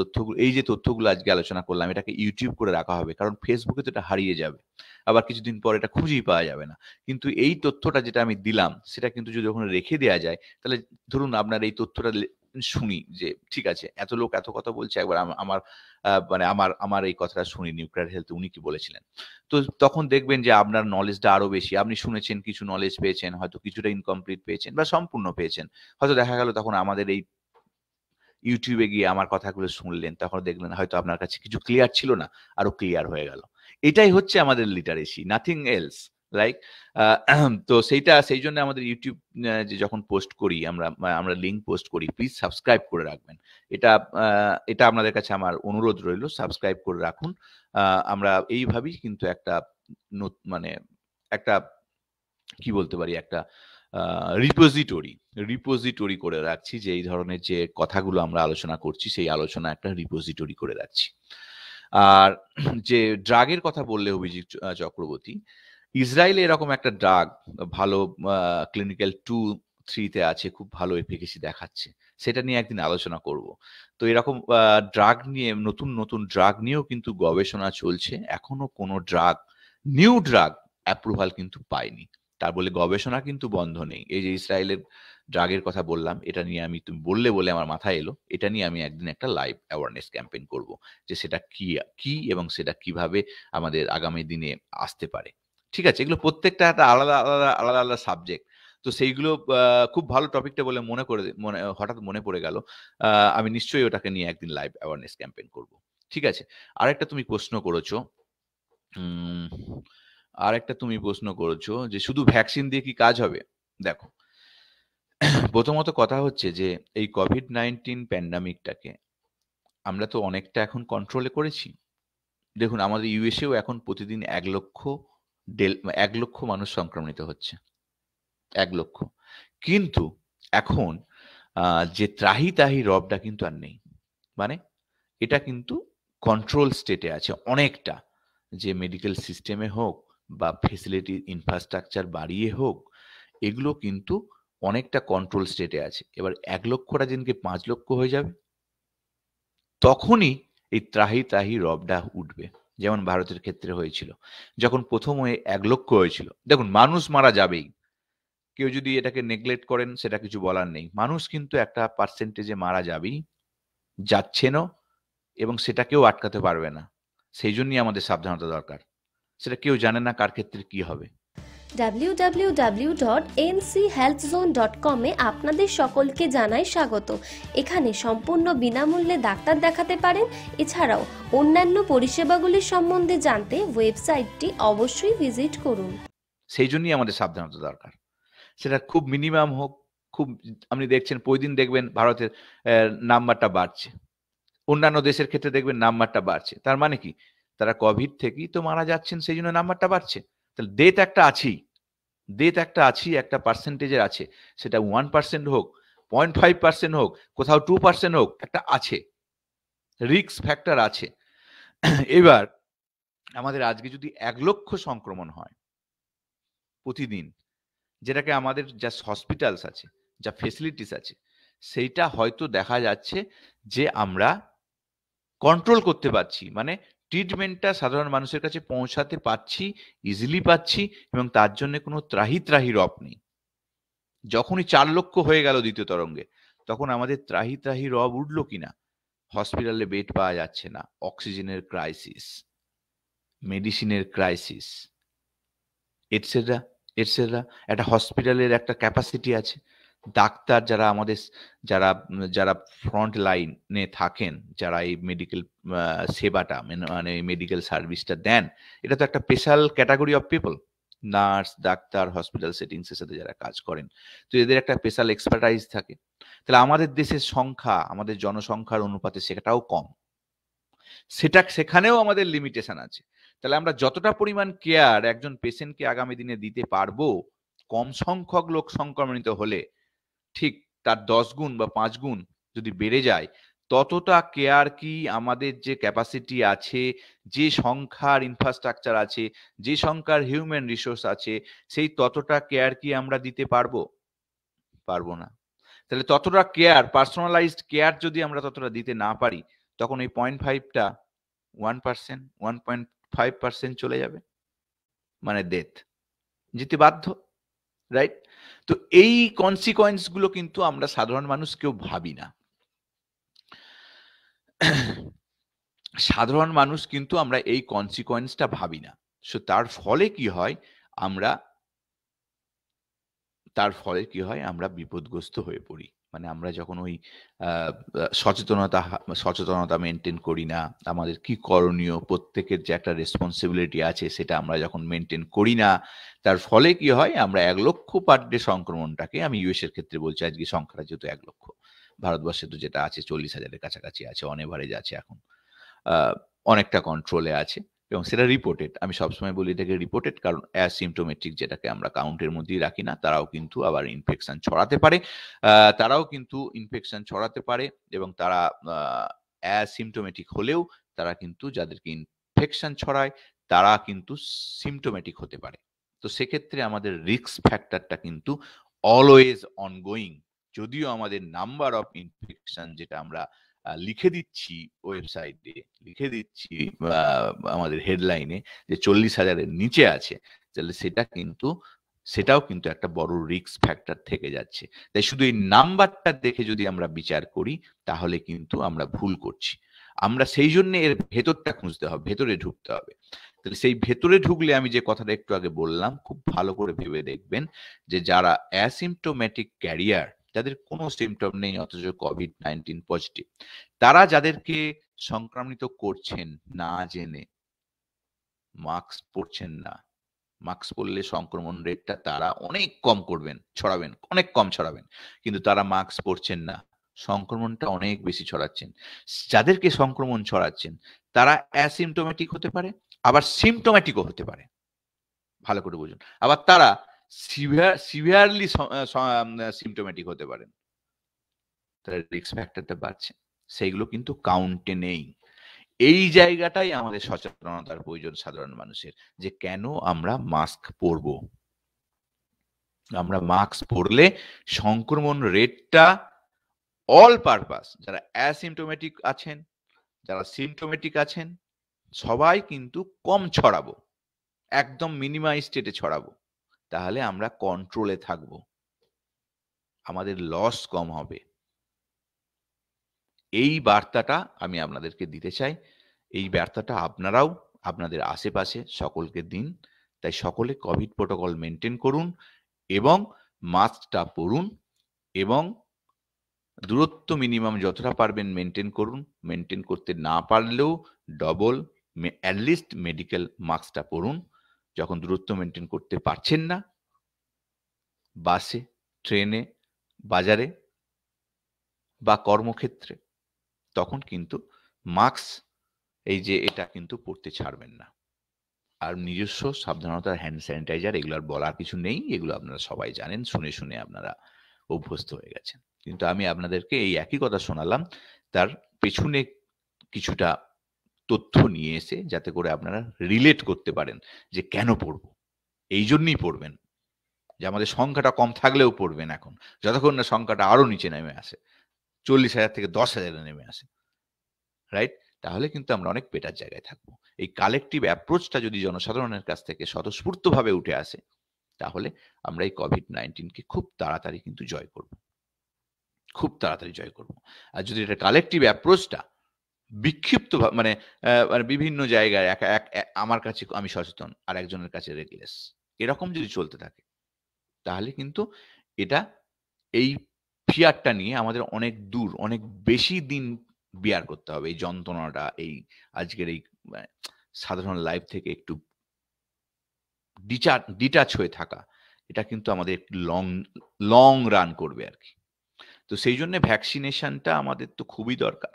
Speaker 1: তথ্যগুলো আজকে আলোচনা করলাম এটাকে ইউটিউব করে রাখা হবে, কারণ ফেসবুকে তো এটা হারিয়ে যাবে, আবার কিছুদিন পর এটা খুঁজেই পাওয়া যাবে না। কিন্তু এই তথ্যটা যেটা আমি দিলাম সেটা কিন্তু যদি ওখানে রেখে দেওয়া যায় তাহলে ধরুন আপনার এই তথ্যটা শুনি যে ঠিক আছে এত লোক এত কথা বলছে, একবার আমার মানে আমার এই কথাটা শুনি নিউক্লিয়ার হেলথ উনি কি বলেছিলেন। তো তখন দেখবেন যে আপনার নলেজটা আরো বেশি। আপনি শুনেছেন, কিছু নলেজ পেয়েছেন, হয়তো কিছুটা ইনকমপ্লিট পেয়েছেন বা সম্পূর্ণ পেয়েছেন। হয়তো দেখা গেল তখন আমাদের এই ইউটিউবে গিয়ে আমার কথাগুলো শুনলেন, তখন দেখলেন হয়তো আপনার কাছে কিছু ক্লিয়ার ছিল না, আরো ক্লিয়ার হয়ে গেল। এটাই হচ্ছে আমাদের লিটারেসি, নাথিং এলস। লাইক তো সেই জন্য আমাদের ইউটিউব যে যখন পোস্ট করি আমরা লিঙ্ক পোস্ট করি, প্লিজ সাবস্ক্রাইব করে রাখবেন। এটা আপনাদের কাছে আমার অনুরোধ রইল, সাবস্ক্রাইব করে রাখুন। আমরা এইভাবেই কিন্তু একটা মানে একটা কি বলতে পারি একটা রিপোজিটরি করে রাখছি, যে এই ধরনের যে কথাগুলো আমরা আলোচনা করছি সেই আলোচনা একটা রিপোজিটরি করে রাখছি। আর যে ড্রাগের কথা বললে অভিজিৎ চক্রবর্তী, ইসরায়েলে এরকম একটা ড্রাগ ভালো ক্লিনিক্যাল 2-3 আছে, খুব ভালো এফিকেসি দেখাচ্ছে, সেটা নিয়ে একদিন আলোচনা করব। তো এরকম ড্রাগ নিয়ে নতুন ড্রাগ নিয়েও কিন্তু গবেষণা চলছে। এখনো কোনো নিউ ড্রাগ অ্যাপ্রুভাল কিন্তু পায়নি, তার বলে গবেষণা কিন্তু বন্ধ নেই। এই যে ইসরায়েলের ড্রাগের কথা বললাম, এটা নিয়ে তুমি বলে আমার মাথায় এলো, এটা নিয়ে আমি একদিন একটা লাইভ অ্যাওয়ারনেস ক্যাম্পেইন করব, যে সেটা কি এবং সেটা কিভাবে আমাদের আগামী দিনে আসতে পারে। ঠিক আছে, এগুলো প্রত্যেকটা একটা আলাদা সাবজেক্ট। তো সেইগুলো খুব ভালো টপিকটা বলে হঠাৎ মনে পড়ে গেল। আমি নিশ্চয়ই ওটাকে নিয়ে একদিন লাইভ অ্যাওয়ারনেস ক্যাম্পেইন করব। ঠিক আছে, আরেকটা তুমি প্রশ্ন করেছো উম, যে শুধু ভ্যাকসিন দিয়ে কি কাজ হবে। দেখো, প্রথমত কথা হচ্ছে যে এই কোভিড-19 প্যান্ডামিকটাকে আমরা তো অনেকটা এখন কন্ট্রোলে করেছি। দেখুন আমাদের ইউএসএও এখন প্রতিদিন 1 লক্ষ মানুষ সংক্রমিত হচ্ছে, 1 লক্ষ। কিন্তু এখন যে ত্রাহি রবটা কিন্তু আর নেই। মানে এটা কিন্তু কন্ট্রোল স্টেটে আছে অনেকটা, যে মেডিকেল সিস্টেমে হোক বা ফেসিলিটি ইনফ্রাস্ট্রাকচার বাড়িয়ে হোক, এগুলো কিন্তু অনেকটা কন্ট্রোল স্টেটে আছে। এবার 1 লক্ষটা যেদিনকে 5 লক্ষ হয়ে যাবে তখনই এই ত্রাহি রবটা উঠবে, যেমন ভারতের ক্ষেত্রে হয়েছিল। যখন প্রথম 1 লক্ষ হয়েছিল, দেখুন মানুষ মারা যাবেই, কেউ যদি এটাকে নেগলেক্ট করেন সেটা কিছু বলার নেই। মানুষ কিন্তু একটা পার্সেন্টেজে মারা যাবেই, যাচ্ছেনও, এবং সেটা কেউ আটকাতে পারবে না। সেই জন্যই আমাদের সাবধানতা দরকার। সেটা কেউ জানে না কার ক্ষেত্রে কি হবে।
Speaker 2: www.nchealthzone.com এ আপনাদের সকলকে জানাই স্বাগত। এখানে সম্পূর্ণ বিনামূল্যে ডাক্তার দেখাতে পারেন। এছাড়াও অন্যান্য পরিষেবাগুলির সম্বন্ধে জানতে ওয়েবসাইটটি অবশ্যই ভিজিট করুন।
Speaker 1: সেই জন্যই আমাদের সাবধানতা দরকার। সেটা খুব মিনিমাম হোক, আপনি দেখছেন প্রতিদিন দেখবেন ভারতের নাম্বারটা বাড়ছে, অন্যান্য দেশের ক্ষেত্রে দেখবেন নাম্বারটা বাড়ছে। তার মানে কি, তারা কোভিড থেকেই তো মারা যাচ্ছেন, সেই জন্য নাম্বারটা বাড়ছে। তাহলে ডেথ একটা আছেই, একটা পার্সেন্টেজের আছে, সেটা 1% হোক, 0.5% হোক, কোথাও 2% হোক, একটা আছে, রিস্ক ফ্যাক্টর আছে। এবার আমাদের আজকে যদি 1 লক্ষ সংক্রমণ হয় প্রতিদিন, যেটাকে আমাদের যা হসপিটালস আছে, যা ফেসিলিটিস আছে, সেইটা হয়তো দেখা যাচ্ছে যে আমরা কন্ট্রোল করতে পারছি, মানে ট্রিটমেন্টটা সাধারণ মানুষের কাছে পৌঁছাতে পারছি, ইজিলি পাচ্ছি, এবং তার জন্য কোনো ত্রাহি রব নেই। যখনই 4 লক্ষ হয়ে গেল দ্বিতীয় তরঙ্গে, তখন আমাদের ত্রাহি রব উঠলো কিনা, হসপিটালে বেড পাওয়া যাচ্ছে না, অক্সিজেনের ক্রাইসিস, মেডিসিনের ক্রাইসিস, এটসেট্রা এটসেট্রা। একটা হসপিটালের একটা ক্যাপাসিটি আছে, ডাক্তার যারা যারা ফ্রন্ট লাইনে থাকেন, যারা এই মেডিকেল সেবাটা মানে মেডিকেল সার্ভিসটা দেন, এটা তো একটা special category of people. Nurse, doctor, hospital সেটিংসের সাথে যারা কাজ করেন, তো এদের একটা স্পেশাল এক্সপার্টাইজ থাকে। তাহলে আমাদের দেশের সংখ্যা, আমাদের জনসংখ্যার অনুপাতে সেটাও কম, সেখানেও আমাদের লিমিটেশন আছে। তাহলে আমরা যতটা পরিমাণ কেয়ার একজন পেশেন্টকে আগামী দিনে দিতে পারবো, কম সংখ্যক লোক সংক্রমিত হলে ঠিক তার 10 গুণ বা 5 গুণ যদি বেড়ে যায়, ততটা কেয়ার কি আমাদের যে ক্যাপাসিটি আছে, যে সংখ্যার ইনফ্রাস্ট্রাকচার আছে, যে সংখ্যার হিউম্যান রিসোর্স আছে, সেই ততটা কেয়ার কি আমরা দিতে পারবো? পারবো না। তাহলে ততটা কেয়ার, পার্সোনালাইজড কেয়ার যদি আমরা ততটা দিতে না পারি, তখন এই 0.5টা 1%, 1.5% চলে যাবে। মানে ডেথ। যেতে বাধ্য, রাইট? তো এই কনসিকোয়েন্স গুলো কিন্তু আমরা সাধারণ মানুষ কেউ ভাবি না। সাধারণ মানুষ কিন্তু আমরা এই কনসিকোয়েন্সটা ভাবি না। সো তার ফলে কি হয়, আমরা বিপদগ্রস্ত হয়ে পড়ি। মানে আমরা যখন ওই সচেতনতা মেনটেন করি না, আমাদের কি করণীয়, প্রত্যেকের যে একটা রেসপন্সিবিলিটি আছে সেটা আমরা যখন মেনটেন করি না, তার ফলে কি হয়, আমরা 1 লক্ষ পার ডে সংক্রমণটাকে, আমি ইউএস এর ক্ষেত্রে বলছি, আজকে সংখ্যাটা যেহেতু 1 লক্ষ, ভারতবর্ষে তো যেটা আছে 40,000-এর কাছাকাছি আছে, অন এভারেজ আছে এখন, অনেকটা কন্ট্রোলে আছে এবং সেটা রিপোর্টেড। আমি সবসময় বলি এটাকে রিপোর্টেড, কারণ অ্যাসিম্পটোমেটিক যেটাকে আমরা কাউন্টের মধ্যেই রাখি না, তারাও কিন্তু আবার ইনফেকশন ছড়াতে পারে এবং তারা অ্যাসিম্পটোমেটিক হলেও তারা কিন্তু, যাদেরকে ইনফেকশন ছড়ায় তারা কিন্তু সিম্পটোমেটিক হতে পারে। তো সেক্ষেত্রে আমাদের রিস্ক ফ্যাক্টরটা কিন্তু অলওয়েজ অনগোয়িং। যদিও আমাদের নাম্বার অফ ইনফেকশন যেটা আমরা লিখে দিচ্ছি ওয়েবসাইটে, লিখে দিচ্ছি আমাদের হেডলাইনে যে 40,000-এর নিচে আছে, তাহলে সেটাও কিন্তু একটা বড় রিস্ক ফ্যাক্টর থেকে যাচ্ছে। তাই শুধু এই নাম্বারটা দেখে যদি আমরা বিচার করি, তাহলে কিন্তু আমরা ভুল করছি। আমরা সেই জন্য এর ভেতরটা খুঁজতে হবে, ভেতরে ঢুকতে হবে। তাহলে সেই ভেতরে ঢুকলে আমি যে কথাটা একটু আগে বললাম, খুব ভালো করে ভেবে দেখবেন যে যারা অ্যাসিম্পটোম্যাটিক ক্যারিয়ার, যাদের কোনো সিমটম নেই অথচ কোভিড-19 পজিটিভ, তারা যাদেরকে সংক্রামিত করছেন না জেনে, মাস্ক পরছেন না, মাস্ক পরলে সংক্রমণ রেটটা তারা অনেক কম ছড়াবেন, অনেক কম ছড়াবেন, কিন্তু তারা মাস্ক পরছেন না, সংক্রমণটা অনেক বেশি ছড়াচ্ছেন। যাদেরকে সংক্রমণ ছড়াচ্ছেন তারা অ্যাসিম্পটোম্যাটিক হতে পারে, আবার সিমটোম্যাটিকও হতে পারে, ভালো করে বুঝুন। আবার তারা সিভিয়ারলি সিমটোম্যাটিক হতে পারেন, তার রিস্ক ফ্যাক্টরটা বাড়ছে, সেইগুলো কিন্তু কাউন্টে নেই। এই জায়গাটাই আমাদের সচেতনতার প্রয়োজন সাধারণ মানুষের, যে কেন আমরা মাস্ক পরব। আমরা মাস্ক পরলে সংক্রমণ রেটটা অল পারপাস, যারা অ্যাসিম্পটোম্যাটিক আছেন, যারা সিমটোম্যাটিক আছেন, সবাই কিন্তু কম ছড়াবো, একদম মিনিমাইজ স্টেটে ছড়াবো। তাহলে আমরা কন্ট্রোলে থাকবো, আমাদের লস কম হবে। এই বার্তাটা আমি আপনাদেরকে দিতে চাই। এই বার্তাটা আপনারাও আপনাদের আশেপাশে সকলকে দিন। তাই সকলে কোভিড প্রোটোকল মেনটেন করুন এবং মাস্কটা পরুন এবং দূরত্ব মিনিমাম যতটা পারবেন মেনটেন করুন। মেনটেন করতে না পারলেও অ্যাটলিস্ট মেডিকেল মাস্কটা পরুন। যখন দূরত্ব মেনটেন করতে পারছেন না, বাসে, ট্রেনে, বাজারে বা কর্মক্ষেত্রে, তখন কিন্তু মাস্ক এটা কিন্তু পরতে ছাড়বেন না। আর নিজস্ব সাবধানতার হ্যান্ড স্যানিটাইজার, এগুলো আর বলার কিছু নেই, এগুলো আপনারা সবাই জানেন, শুনে শুনে আপনারা অভ্যস্ত হয়ে গেছেন। কিন্তু আমি আপনাদেরকে এই একই কথা শোনালাম, তার পেছনে কিছুটা তথ্য নিয়ে এসে, যাতে করে আপনারা রিলেট করতে পারেন যে কেন পড়ব। এই জন্যই পড়বেন যে আমাদের সংখ্যাটা কম থাকলেও পড়বেন এখন, যতক্ষণ না সংখ্যাটা আরো নিচে নেমে আসে, 40,000 থেকে 10,000-এ নেমে আসে, রাইট? তাহলে কিন্তু আমরা অনেক বেটার জায়গায় থাকবো। এই কালেকটিভ অ্যাপ্রোচটা যদি জনসাধারণের কাছ থেকে স্বতঃস্ফূর্তভাবে উঠে আসে, তাহলে আমরা এই কোভিড-19কে খুব তাড়াতাড়ি কিন্তু জয় করব, খুব তাড়াতাড়ি জয় করব। আর যদি এটা কালেকটিভ অ্যাপ্রোচটা বিক্ষিপ্ত মানে বিভিন্ন জায়গায় আমার কাছে আমি সচেতন, আর একজনের কাছে রেগলেস, এরকম যদি চলতে থাকে, তাহলে কিন্তু এই ফিয়ারটা নিয়ে আমাদের অনেক দূর, অনেক বেশি দিন বিয়ার করতে হবে। এই যন্ত্রণাটা, এই আজকের এই সাধারণ লাইফ থেকে একটু ডিটাচ হয়ে থাকা, এটা কিন্তু আমাদের একটু লং রান করবে আর কি। তো সেই জন্য ভ্যাকসিনেশনটা আমাদের তো খুবই দরকার।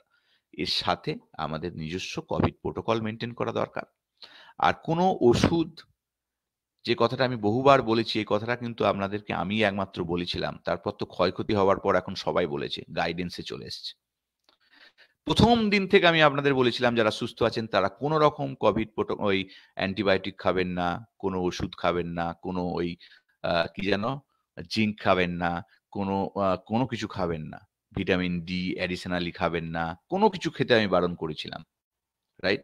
Speaker 1: এর সাথে আমাদের নিজস্ব কোভিড প্রোটোকল মেনটেন করা দরকার। আর কোনো ওষুধ, যে কথাটা আমি বহুবার বলেছি, এই কথাটা কিন্তু আপনাদেরকে আমি একমাত্র বলেছিলাম, তারপর তো ক্ষয়ক্ষতি হওয়ার পর এখন সবাই বলেছে, গাইডেন্সে চলে এসছে। প্রথম দিন থেকে আমি আপনাদের বলেছিলাম যারা সুস্থ আছেন তারা কোনো রকম কোভিড ওই অ্যান্টিবায়োটিক খাবেন না, কোনো ওষুধ খাবেন না, কোনো ওই কি যেন জিঙ্ক খাবেন না, কোনো কিছু খাবেন না, ভিটামিন ডি অ্যাডিশনালি খাবেন না, কোনো কিছু খেতে আমি বারণ করেছিলাম, রাইট?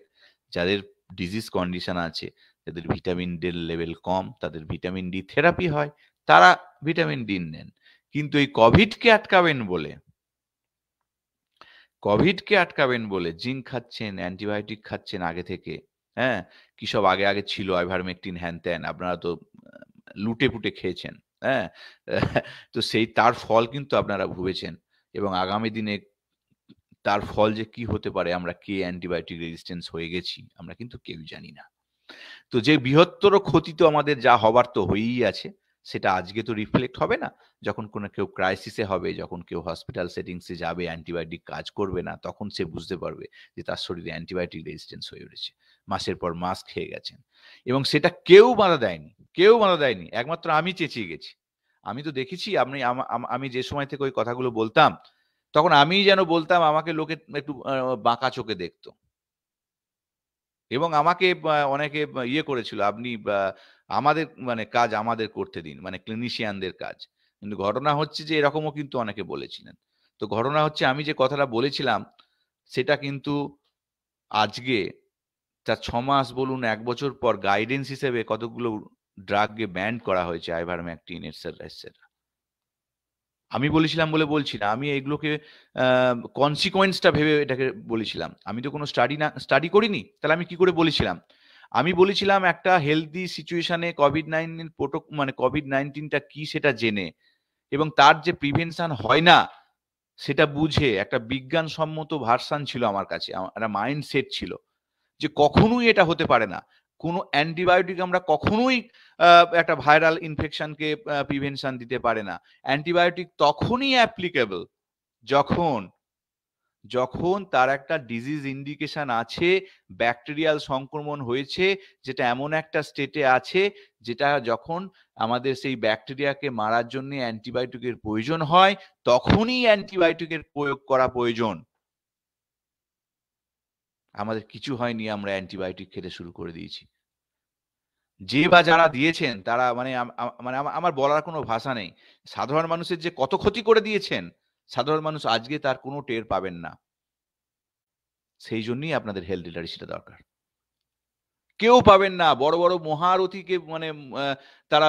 Speaker 1: যাদের ডিজিজ কন্ডিশন আছে, যাদের ভিটামিন ডি লেভেল কম, তাদের ভিটামিন ডি থেরাপি হয়, তারা ভিটামিন ডি নেন। কিন্তু এই কোভিডকে আটকাবেন বলে জিঙ্ক খাচ্ছেন, অ্যান্টিবায়োটিক খাচ্ছেন আগে থেকে, হ্যাঁ? কি সব আগে ছিল, আইভারমেকটিন, হ্যান-ত্যান, আপনারা তো লুটে-পুটে খেয়েছেন, হ্যাঁ? তো তার ফল কিন্তু আপনারা ভুগেছেন, এবং আগামী দিনে তার ফল যে কি হতে পারে, আমরা কে অ্যান্টিবায়োটিক রেজিস্ট্যান্স হয়ে গেছি, আমরা কিন্তু কেউই জানি না। তো যে বৃহত্তর ক্ষতি তো আমাদের যা হবার তো হয়েই আছে, সেটা আজকে তো রিফ্লেক্ট হবে না। যখন কেউ ক্রাইসিসে হবে, যখন কেউ হসপিটাল সেটিংসে যাবে, অ্যান্টিবায়োটিক কাজ করবে না, তখন সে বুঝতে পারবে যে তার শরীরে অ্যান্টিবায়োটিক রেজিস্ট্যান্স হয়ে উঠেছে। মাসের পর মাস খেয়ে গেছেন। এবং সেটা কেউ বাধা দেয়নি। একমাত্র আমি চেঁচিয়ে গেছি। আমি তো দেখেছি, আমি যে সময় থেকে ওই কথাগুলো বলতাম, তখন আমিই যেন বলতাম, আমাকে লোকে একটু বাঁকা চোখে দেখত। এবং আমাকে অনেকে ইয়ে করেছিল, আপনি আমাদের কাজ আমাদের করতে দিন, ক্লিনিশিয়ানদের কাজ। কিন্তু ঘটনা হচ্ছে যে এরকমও কিন্তু অনেকে বলেছিলেন। তো ঘটনা হচ্ছে, আমি যে কথাটা বলেছিলাম সেটা কিন্তু আজকে তার 6 মাস বলুন, 1 বছর পর গাইডেন্স হিসেবে কতগুলো ড্রাগকে ব্যান করা হয়েছে, আইভারমেকটিন এটসেট্রা। আমি বলেছিলাম বলে বলছি না, আমি এগুলোকে কনসিকোয়েন্সটা ভেবে এটাকে বলেছিলাম। আমি তো কোনো স্টাডি করিনি, তাহলে আমি কি করে বলেছিলাম? আমি বলেছিলাম একটা হেলদি সিচুয়েশনে কোভিড-19টা কি সেটা জেনে, এবং তার যে প্রিভেনশন হয় না সেটা বুঝে, একটা বিজ্ঞানসম্মত ভার্সান ছিল আমার কাছে, একটা মাইন্ডসেট ছিল যে কখনোই এটা হতে পারে না। কোনো অ্যান্টিবায়োটিক আমরা কখনোই একটা ভাইরাল ইনফেকশনকে প্রিভেনশন দিতে পারে না। অ্যান্টিবায়োটিক তখনই অ্যাপ্লিকেবল যখন তার একটা ডিজিজ ইন্ডিকেশন আছে, ব্যাকটেরিয়াল সংক্রমণ হয়েছে, যেটা এমন একটা স্টেটে আছে যেটা যখন আমাদের সেই ব্যাকটেরিয়াকে মারার জন্য অ্যান্টিবায়োটিকের প্রয়োজন হয়, তখনই অ্যান্টিবায়োটিকের প্রয়োগ করা প্রয়োজন। আমাদের কিছু হয়নি, আমরা অ্যান্টিবায়োটিক খেতে শুরু করে দিয়েছি। যে বা যারা দিয়েছেন তারা আমার বলার কোনো ভাষা নেই। সাধারণ মানুষের যে কত ক্ষতি করে দিয়েছেন, সাধারণ মানুষ আজকে তার কোনো টের পাবেন না। সেই জন্যই আপনাদের হেলথ লিটারেসিটা দরকার। কেউ পাবেন না। বড় বড় মহারথীকে তারা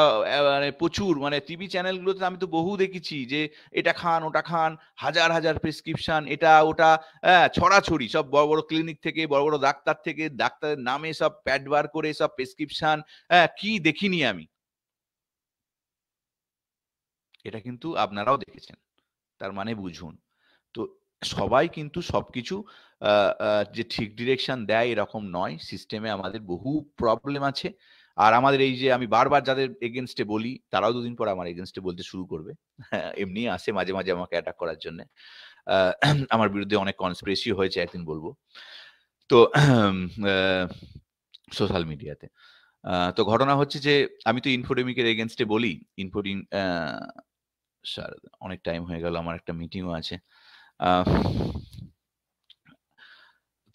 Speaker 1: প্রচুর টিভি চ্যানেলগুলোতে আমি তো বহু দেখেছি যে এটা খান ওটা খান, হাজার হাজার প্রেসক্রিপশন, এটা ওটা ছড়াছড়ি, সব বড় বড় ক্লিনিক থেকে, বড় বড় ডাক্তার থেকে, ডাক্তারের নামে সব প্যাড বার করে সব প্রেসক্রিপশন, কি দেখিনি আমি। এটা কিন্তু আপনারাও দেখেছেন, তার মানে বুঝুন। তো সবাই কিন্তু সবকিছু যে ঠিক ডিরেকশন দেয় এরকম নয়। সিস্টেমে আমাদের বহু প্রবলেম আছে। আর আমাদের এই যে আমি বারবার যাদের এগেনস্টে বলি, তারাও দুদিন পর আমার এগেনস্টে বলতে শুরু করবে। এমনি আসে মাঝে মাঝে আমাকে অ্যাটাক করার জন্য। আমার বিরুদ্ধে অনেক কনস্পিরেসি হয়েছে, একদিন বলবো। তো সোশ্যাল মিডিয়াতে তো ঘটনা হচ্ছে যে আমি তো ইনফোডেমিকের এগেনস্টে বলি। স্যার, অনেক টাইম হয়ে গেল, আমার একটা মিটিংও আছে।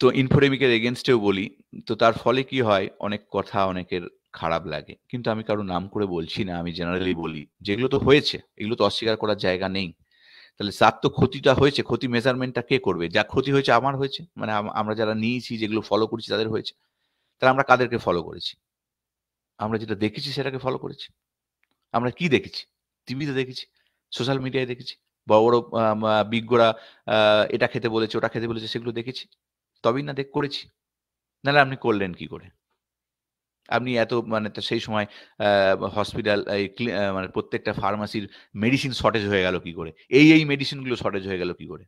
Speaker 1: তো ইনফোডেমিকের এগেনস্টেও বলি। তো তার ফলে কি হয়, অনেক কথা অনেকের খারাপ লাগে, কিন্তু আমি কারো নাম করে বলছি না, আমি জেনারেলি বলি যেগুলো তো হয়েছে, এগুলো তো অস্বীকার করার জায়গা নেই। তাহলে তার তো ক্ষতিটা হয়েছে, ক্ষতি মেজারমেন্টটা কে করবে? যা ক্ষতি হয়েছে আমার হয়েছে, আমরা যারা নিয়েছি, যেগুলো ফলো করছি তাদের হয়েছে। তাহলে আমরা কাদেরকে ফলো করেছি? আমরা যেটা দেখেছি সেটাকে ফলো করেছি। আমরা কি দেখেছি? টিভিতে দেখেছি, সোশ্যাল মিডিয়ায় দেখেছি, বড় বড় বিজ্ঞরা এটা খেতে বলেছে, ওটা খেতে বলেছে, সেগুলো দেখেছি, তবেই না করেছি। নাহলে আপনি করলেন কি করে? আপনি এত তো সেই সময় হসপিটাল প্রত্যেকটা ফার্মাসির মেডিসিন শর্টেজ হয়ে গেল কি করে? এই মেডিসিনগুলো শর্টেজ হয়ে গেল কি করে?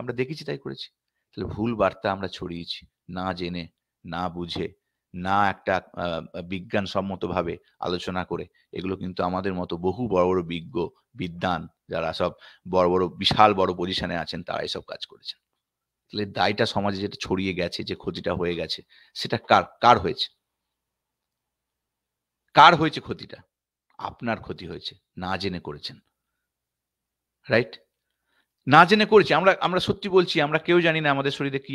Speaker 1: আমরা দেখেছি, তাই করেছি। তাহলে ভুল বার্তা আমরা ছড়িয়েছি, না জেনে, না বুঝে, না একটা বিজ্ঞানসম্মতভাবে আলোচনা করে। এগুলো কিন্তু আমাদের মতো বহু বড় বড় বিদ্বান যারা সব বড় বড় বিশাল বড় পজিশনে আছেন, তারা এসব কাজ করেছেন। তাহলে দায়টা সমাজে যেটা ছড়িয়ে গেছে, যে ক্ষতিটা হয়ে গেছে, সেটা কার হয়েছে? কার হয়েছে ক্ষতিটা? আপনার ক্ষতি হয়েছে, না জেনে করেছেন, রাইট? না জেনে করেছি। আমরা আমরা সত্যি বলছি, আমরা কেউ জানি না আমাদের শরীরে কি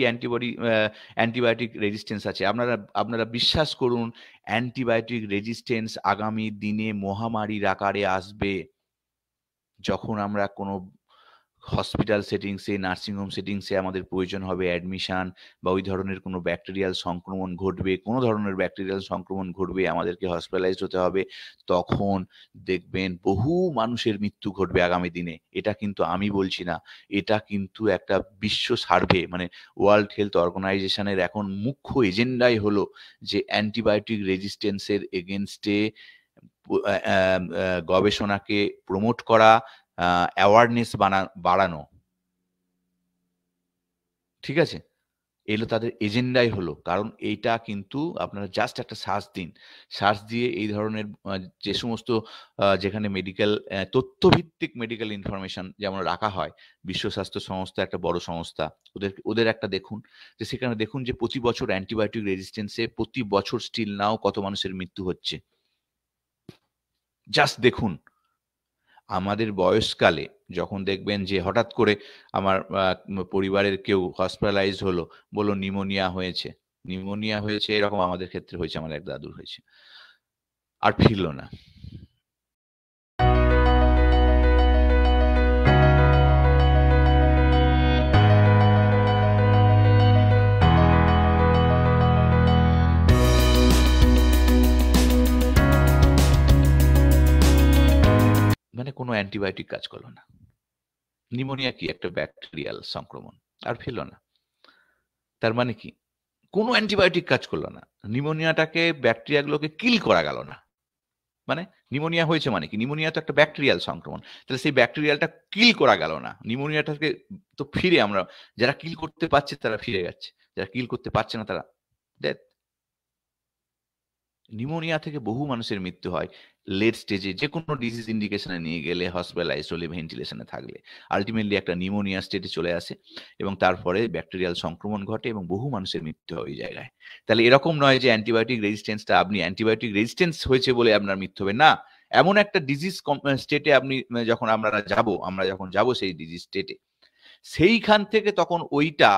Speaker 1: অ্যান্টিবায়োটিক রেজিস্ট্যান্স আছে। আপনারা আপনারা বিশ্বাস করুন, অ্যান্টিবায়োটিক রেজিস্ট্যান্স আগামী দিনে মহামারীর আকারে আসবে। যখন আমরা কোনো হসপিটাল সেটিংসে, নার্সিং হোম সেটিংসে আমাদের প্রয়োজন হবে অ্যাডমিশন, বা ওই ধরনের কোনো ব্যাকটেরিয়াল সংক্রমণ ঘটবে, কোনো ধরনের ব্যাকটেরিয়াল সংক্রমণ ঘটবে, আমাদেরকে হসপিটালাইজড হতে হবে, তখন দেখবেন বহু মানুষের মৃত্যু ঘটবে আগামী দিনে। এটা কিন্তু আমি বলছি না, এটা কিন্তু একটা বিশ্ব সার্ভে, মানে ওয়ার্ল্ড হেলথ অর্গানাইজেশনের এখন মুখ্য এজেন্ডাই হলো যে অ্যান্টিবায়োটিক রেজিস্ট্যান্সের এগেনস্টে গবেষণাকে প্রমোট করা, অ্যাওয়ারনেস বাড়ানো। ঠিক আছে? এলো তাদের এজেন্ডাই হলো। কারণ এইটা কিন্তু আপনারা জাস্ট একটা সার্চ দিন। সার্চ দিয়ে এই ধরনের যে সমস্ত যেখানে মেডিকেল তথ্যভিত্তিক মেডিকেল ইনফরমেশন যেমন রাখা হয়, বিশ্ব স্বাস্থ্য সংস্থা একটা বড় সংস্থা। ওদের একটা দেখুন, যে সেখানে দেখুন যে প্রতি বছর অ্যান্টিবায়োটিক রেজিস্ট্যান্সে প্রতি বছর স্টিল নাও কত মানুষের মৃত্যু হচ্ছে। জাস্ট দেখুন। আমাদের বয়সকালে যখন দেখবেন যে হঠাৎ করে আমার পরিবারের কেউ হসপিটালাইজড হলো, বলল নিউমোনিয়া হয়েছে। নিউমোনিয়া হয়েছে এরকম আমাদের ক্ষেত্রে হয়েছে, আমার এক দাদুর হয়েছে। আর ফিরল না। মানে কোনো অ্যান্টিবায়োটিক কাজ করলো না। নিউমোনিয়া কি একটা ব্যাকটেরিয়াল সংক্রমণ, আর ফিরল না। তার মানে কি? কোনো অ্যান্টিবায়োটিক কাজ করলো না। নিউমোনিয়াটাকে, ব্যাকটেরিয়াগুলোকে কিল করা গেল না। মানে নিউমোনিয়া হয়েছে মানে কি? নিউমোনিয়া তো একটা ব্যাকটেরিয়াল সংক্রমণ। তাহলে সেই ব্যাকটেরিয়ালটা কিল করা গেল না। নিউমোনিয়াটাকে তো ফিরে আমরা, যারা কিল করতে পারছে তারা ফিরে যাচ্ছে। যারা কিল করতে পারছে না তারা ডেথ। নিউমোনিয়া থেকে বহু মানুষের মৃত্যু হয় লেট স্টেজে, যে কোনো ডিজিজ ইন্ডিকেশনে নিয়ে গেলে, হসপিটালাইজড হলে, ভেন্টিলেশনে থাকলে আলটিমেটলি একটা নিউমোনিয়া স্টেটে চলে আসে এবং তারপরে ব্যাকটেরিয়াল সংক্রমণ ঘটে এবং বহু মানুষের মৃত্যু হয় ওই জায়গায়। তাহলে এরকম নয় যে অ্যান্টিবায়োটিক রেজিস্ট্যান্সটা, আপনি অ্যান্টিবায়োটিক রেজিস্ট্যান্স হয়েছে বলে আপনার মৃত্যু হবে না। এমন একটা ডিজিজ স্টেটে আপনি যখন আমরা যখন যাব সেই ডিজিজ স্টেটে, সেইখান থেকে তখন ওইটা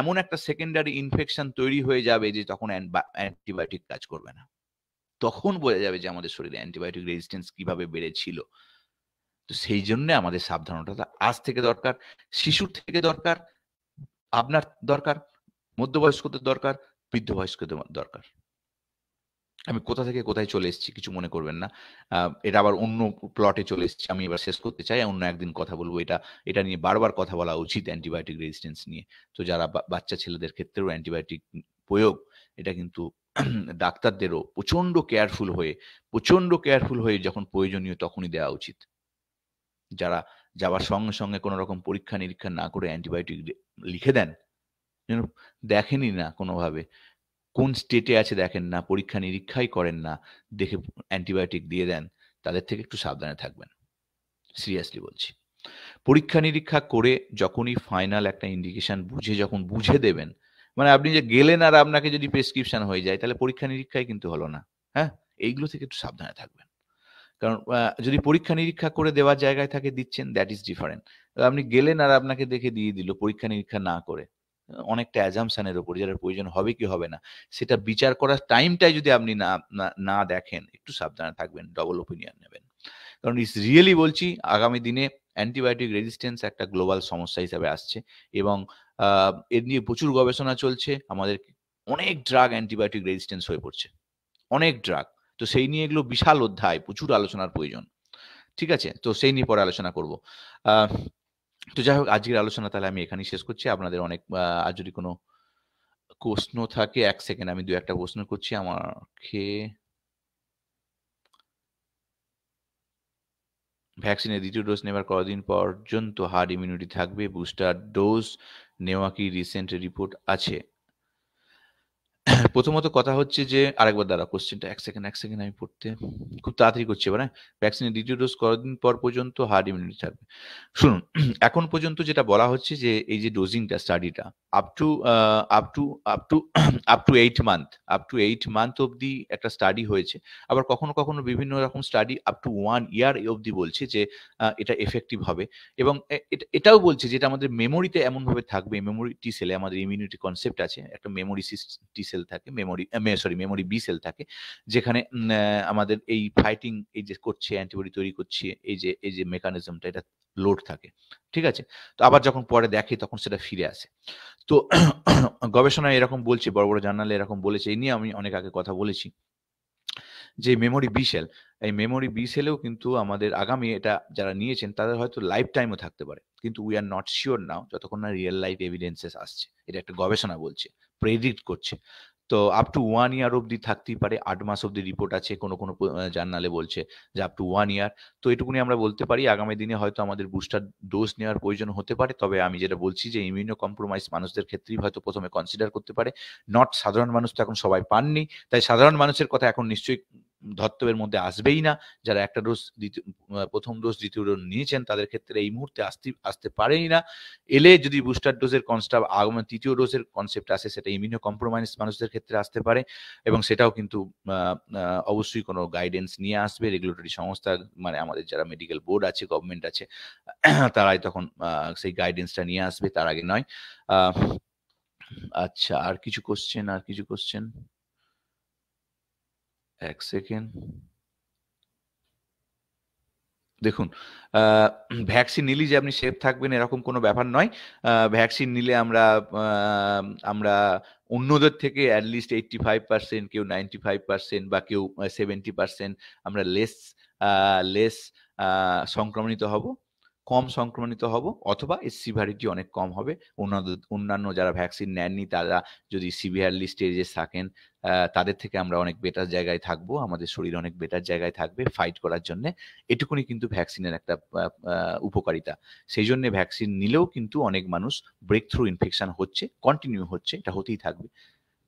Speaker 1: এমন একটা সেকেন্ডারি ইনফেকশন তৈরি হয়ে যাবে যে তখন অ্যান্টিবায়োটিক কাজ করবে না। তখন বোঝা যাবে যে আমাদের শরীরে অ্যান্টিবায়োটিক রেজিস্ট্যান্স কিভাবে বেড়েছিল। তো সেই জন্য আমাদের সাবধানতাটা আজ থেকে দরকার, শিশুর থেকে দরকার, আপনার দরকার, মধ্যবয়স্কদের দরকার, বৃদ্ধ বয়স্কদের দরকার। আমি কোথা থেকে কোথায় চলে এসেছি কিছু মনে করবেন না। এটা আবার অন্য প্লটে চলে এসেছি। আমি এবার শেষ করতে চাই। অন্য একদিন কথা বলবো। এটা নিয়ে বারবার কথা বলা উচিত, অ্যান্টিবায়োটিক রেজিস্ট্যান্স নিয়ে। তো যারা বাচ্চা ছেলেদের ক্ষেত্রেও অ্যান্টিবায়োটিক প্রয়োগ, এটা কিন্তু ডাক্তারদেরও প্রচন্ড কেয়ারফুল হয়ে যখন প্রয়োজনীয় তখনই দেওয়া উচিত। যারা যাওয়ার সঙ্গে সঙ্গে কোনো রকম পরীক্ষা নিরীক্ষা না করে অ্যান্টিবায়োটিক লিখে দেন, দেখেনই না কোনোভাবে, কোন স্টেটে আছে দেখেন না, পরীক্ষা নিরীক্ষাই করেন না, দেখে অ্যান্টিবায়োটিক দিয়ে দেন, তাদের থেকে একটু সাবধানে থাকবেন। সিরিয়াসলি বলছি। পরীক্ষা নিরীক্ষা করে যখনই ফাইনাল একটা ইন্ডিকেশন যখন বুঝে দেবেন, মানে আপনি যে গেলেন আর আপনাকে যদি প্রেসক্রিপশন হয়ে যায়, তাহলে পরীক্ষা নিরীক্ষাই কিন্তু হলো না। হ্যাঁ, এইগুলো থেকে একটু সাবধানে থাকবেন। কারণ যদি পরীক্ষা নিরীক্ষা করে দেওয়ার জায়গায় থাকে দিচ্ছেন, দ্যাট ইজ ডিফারেন্ট। আপনি গেলেন আর আপনাকে দেখে দিয়ে দিল পরীক্ষা নিরীক্ষা না করে, অনেকটা অ্যাজাম্পশনের উপর, যেটা প্রয়োজন হবে কি হবে না সেটা বিচার করার টাইমটাই যদি আপনি না দেখেন, একটু সাবধানে থাকবেন, ডবল ওপিনিয়ন নেবেন। কারণ ইটস রিয়েলি বলছি, আগামী দিনে অ্যান্টিবায়োটিক রেজিস্ট্যান্স একটা গ্লোবাল সমস্যা হিসাবে আসছে এবং এর নিয়ে প্রচুর গবেষণা চলছে। আমাদের অনেক ড্রাগ অ্যান্টিবায়োটিক রেজিস্ট্যান্স হয়ে পড়ছে, অনেক ড্রাগ। তো সেই নিয়ে এগুলো বিশাল অধ্যায়, প্রচুর আলোচনার প্রয়োজন। ঠিক আছে? তো সেই নিয়ে পরে আলোচনা করব। তো যাই হোক, আজকের আলোচনা তাহলে আমি এখানেই শেষ করছি। আপনাদের অনেক আর যদি কোনো প্রশ্ন থাকে, 1 সেকেন্ড আমি 2-1টা প্রশ্ন করছি। আমাকে ভ্যাকসিনের দ্বিতীয় ডোজ নেবার কতদিন পর্যন্ত হার্ড ইমিউনিটি থাকবে? বুস্টার ডোজ নেওয়া কি রিসেন্ট রিপোর্ট আছে? প্রথমত কথা হচ্ছে যে আরেকবার দাঁড়া কোশ্চেনটা এক সেকেন্ড আমি পড়তে খুব তাড়াতাড়ি করছি এবার। হ্যাঁ, ভ্যাকসিনের দ্বিতীয় ডোজ কতদিন পর পর্যন্ত হার্ড ইমিউনিটি থাকবে? শুনুন, এখন পর্যন্ত যেটা বলা হচ্ছে যে এই যে ডোজিংটা স্টাডিটা up to up to up to up to 8 month, up to 8 month অবধি একটা স্টাডি হয়েছে। আবার কখনো কখনো বিভিন্ন রকম স্টাডি আপ টু 1 ইয়ার অবধি বলছে যে এটা এফেক্টিভ হবে। এবং এটাও বলছে যে এটা আমাদের মেমোরিতে এমনভাবে থাকবে, মেমোরি টি সেলে আমাদের ইমিউনিটি কনসেপ্ট আছে, একটা মেমোরি টি সেল থাকে, মেমোরি বি সেল থাকে, যেখানে আমাদের এই ফাইটিং এই যে করছে, অ্যান্টিবডি তৈরি করছে, এই যে মেকানিজমটা এটা লোড থাকে। ঠিক আছে? তো আবার যখন পরে দেখে তখন সেটা ফিরে আসে। তো গবেষণায় এরকম বলছে, বড় বড় জার্নালে এরকম বলেছে। এই নিয়ে আমি অনেক আগে কথা বলেছি যে মেমোরি বি সেল, এই মেমোরি বি সেলেও কিন্তু আমাদের আগামী এটা যারা নিয়েছেন তাদের হয়তো লাইফ টাইমও থাকতে পারে, কিন্তু উই আর নট শিওর নাও যতক্ষণ না রিয়েল লাইফ এভিডেন্সেস আসছে। এটা একটা গবেষণা বলছে, প্রেডিক্ট করছে। তো আপ টু 1 ইয়ার অবধি থাকতেই পারে, 8 মাস অবধি রিপোর্ট আছে, কোনো কোনো জার্নালে বলছে যে আপ টু 1 ইয়ার। তো এটুকুনি আমরা বলতে পারি, আগামী দিনে হয়তো আমাদের বুস্টার ডোজ নেওয়ার প্রয়োজন হতে পারে। তবে আমি যেটা বলছি যে ইমিউনো কম্প্রোমাইজ মানুষদের ক্ষেত্রেই হয়তো প্রথমে কনসিডার করতে পারে, নট সাধারণ মানুষ তো এখন সবাই পাননি। তাই সাধারণ মানুষের কথা এখন নিশ্চয়ই ধর্তব্যের মধ্যে আসবেই না। যারা একটা ডোজ প্রথম ডোজ দ্বিতীয় ডোজ নিয়েছেন তাদের ক্ষেত্রে এই মুহূর্তে আসতে পারেই না। এলে যদি বুস্টার ডোজের আগমন তৃতীয় ডোজের কনসেপ্ট আসে, সেটা ইমিউনো কম্প্রোমাইজ মানুষদের ক্ষেত্রে আসতে পারে। এবং সেটাও কিন্তু অবশ্যই কোনো গাইডেন্স নিয়ে আসবে রেগুলেটরি সংস্থা, মানে আমাদের যারা মেডিকেল বোর্ড আছে, গভর্নমেন্ট আছে, তারাই তখন সেই গাইডেন্সটা নিয়ে আসবে, তার আগে নয়। আচ্ছা, আর কিছু কোশ্চেন? এক সেকেন্ড। দেখুন, ভ্যাকসিন নিলেই যে আপনি সেফ থাকবেন এরকম কোনো ব্যাপার নয়। ভ্যাকসিন নিলে আমরা অন্যদের থেকে at least 85%, কেউ 95% বা কেউ 70% আমরা লেস সংক্রমণিত হব, কম সংক্রমণিত হব, অথবা এর সিভিয়ারিটি অনেক কম হবে। অন্যান্য যারা ভ্যাকসিন নেননি তারা যদি সিভিয়ারলি স্টেজে থাকেন, তাদের থেকে আমরা অনেক বেটার জায়গায় থাকবো, আমাদের শরীর অনেক বেটার জায়গায় থাকবে ফাইট করার জন্যে। এটুকুনি কিন্তু ভ্যাকসিনের একটা উপকারিতা। সেই জন্য ভ্যাকসিন নিলেও কিন্তু অনেক মানুষ ব্রেক থ্রু ইনফেকশন হচ্ছে, কন্টিনিউ হচ্ছে, এটা হতেই থাকবে।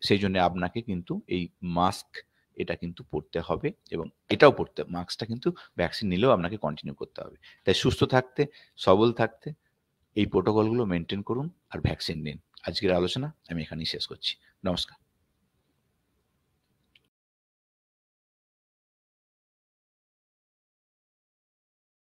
Speaker 1: সেই জন্য আপনাকে কিন্তু এই মাস্ক এটা কিন্তু পড়তে হবে, এবং এটাও মাস্কটা কিন্তু ভ্যাকসিন নিলেও আপনাকে কন্টিনিউ করতে হবে। তাই সুস্থ থাকতে, সবল থাকতে এই প্রোটোকলগুলো মেনটেন করুন আর ভ্যাকসিন নিন। আজকের আলোচনা আমি এখানেই শেষ করছি। নমস্কার।